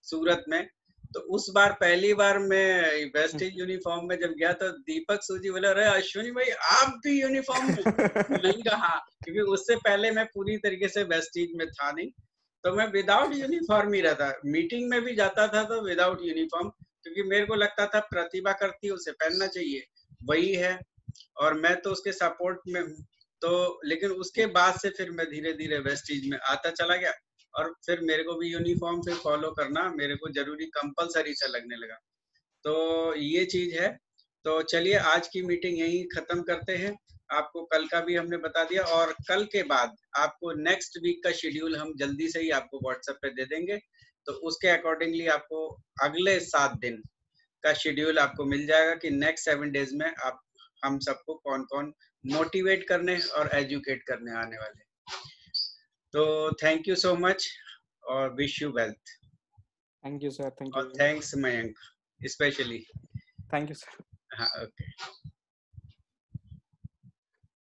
सूरत में, तो उस बार पहली बार मैं वेस्टेज यूनिफॉर्म में जब गया तो दीपक सूजी बोले, अरे अश्विनी भाई आप भी यूनिफॉर्म में? मैंने कहा हाँ, क्योंकि उससे पहले मैं पूरी तरीके से वेस्टेज में था नहीं, तो मैं विदाउट यूनिफॉर्म ही रहता, मीटिंग में भी जाता था तो विदाउट यूनिफॉर्म, क्योंकि मेरे को लगता था प्रतिभा करती है उसे पहनना चाहिए, वही है और मैं तो उसके सपोर्ट में हूँ। तो लेकिन उसके बाद से फिर मैं धीरे धीरे वेस्टेज में आता चला गया और फिर मेरे को भी यूनिफॉर्म फिर फॉलो करना मेरे को जरूरी कंपलसरी सा लगने लगा। तो ये चीज है। तो चलिए आज की मीटिंग यहीं खत्म करते हैं। आपको कल का भी हमने बता दिया और कल के बाद आपको नेक्स्ट वीक का शेड्यूल हम जल्दी से ही आपको व्हाट्सएप पे दे देंगे, तो उसके अकॉर्डिंगली आपको अगले 7 दिन का शेड्यूल आपको मिल जाएगा कि नेक्स्ट 7 डेज में आप हम सबको कौन कौन मोटिवेट करने और एजुकेट करने आने वाले। तो थैंक यू सो मच और wish you wealth. Thank you sir, thank और you. Thanks Mayank specially. Thank you sir. हाँ ओके।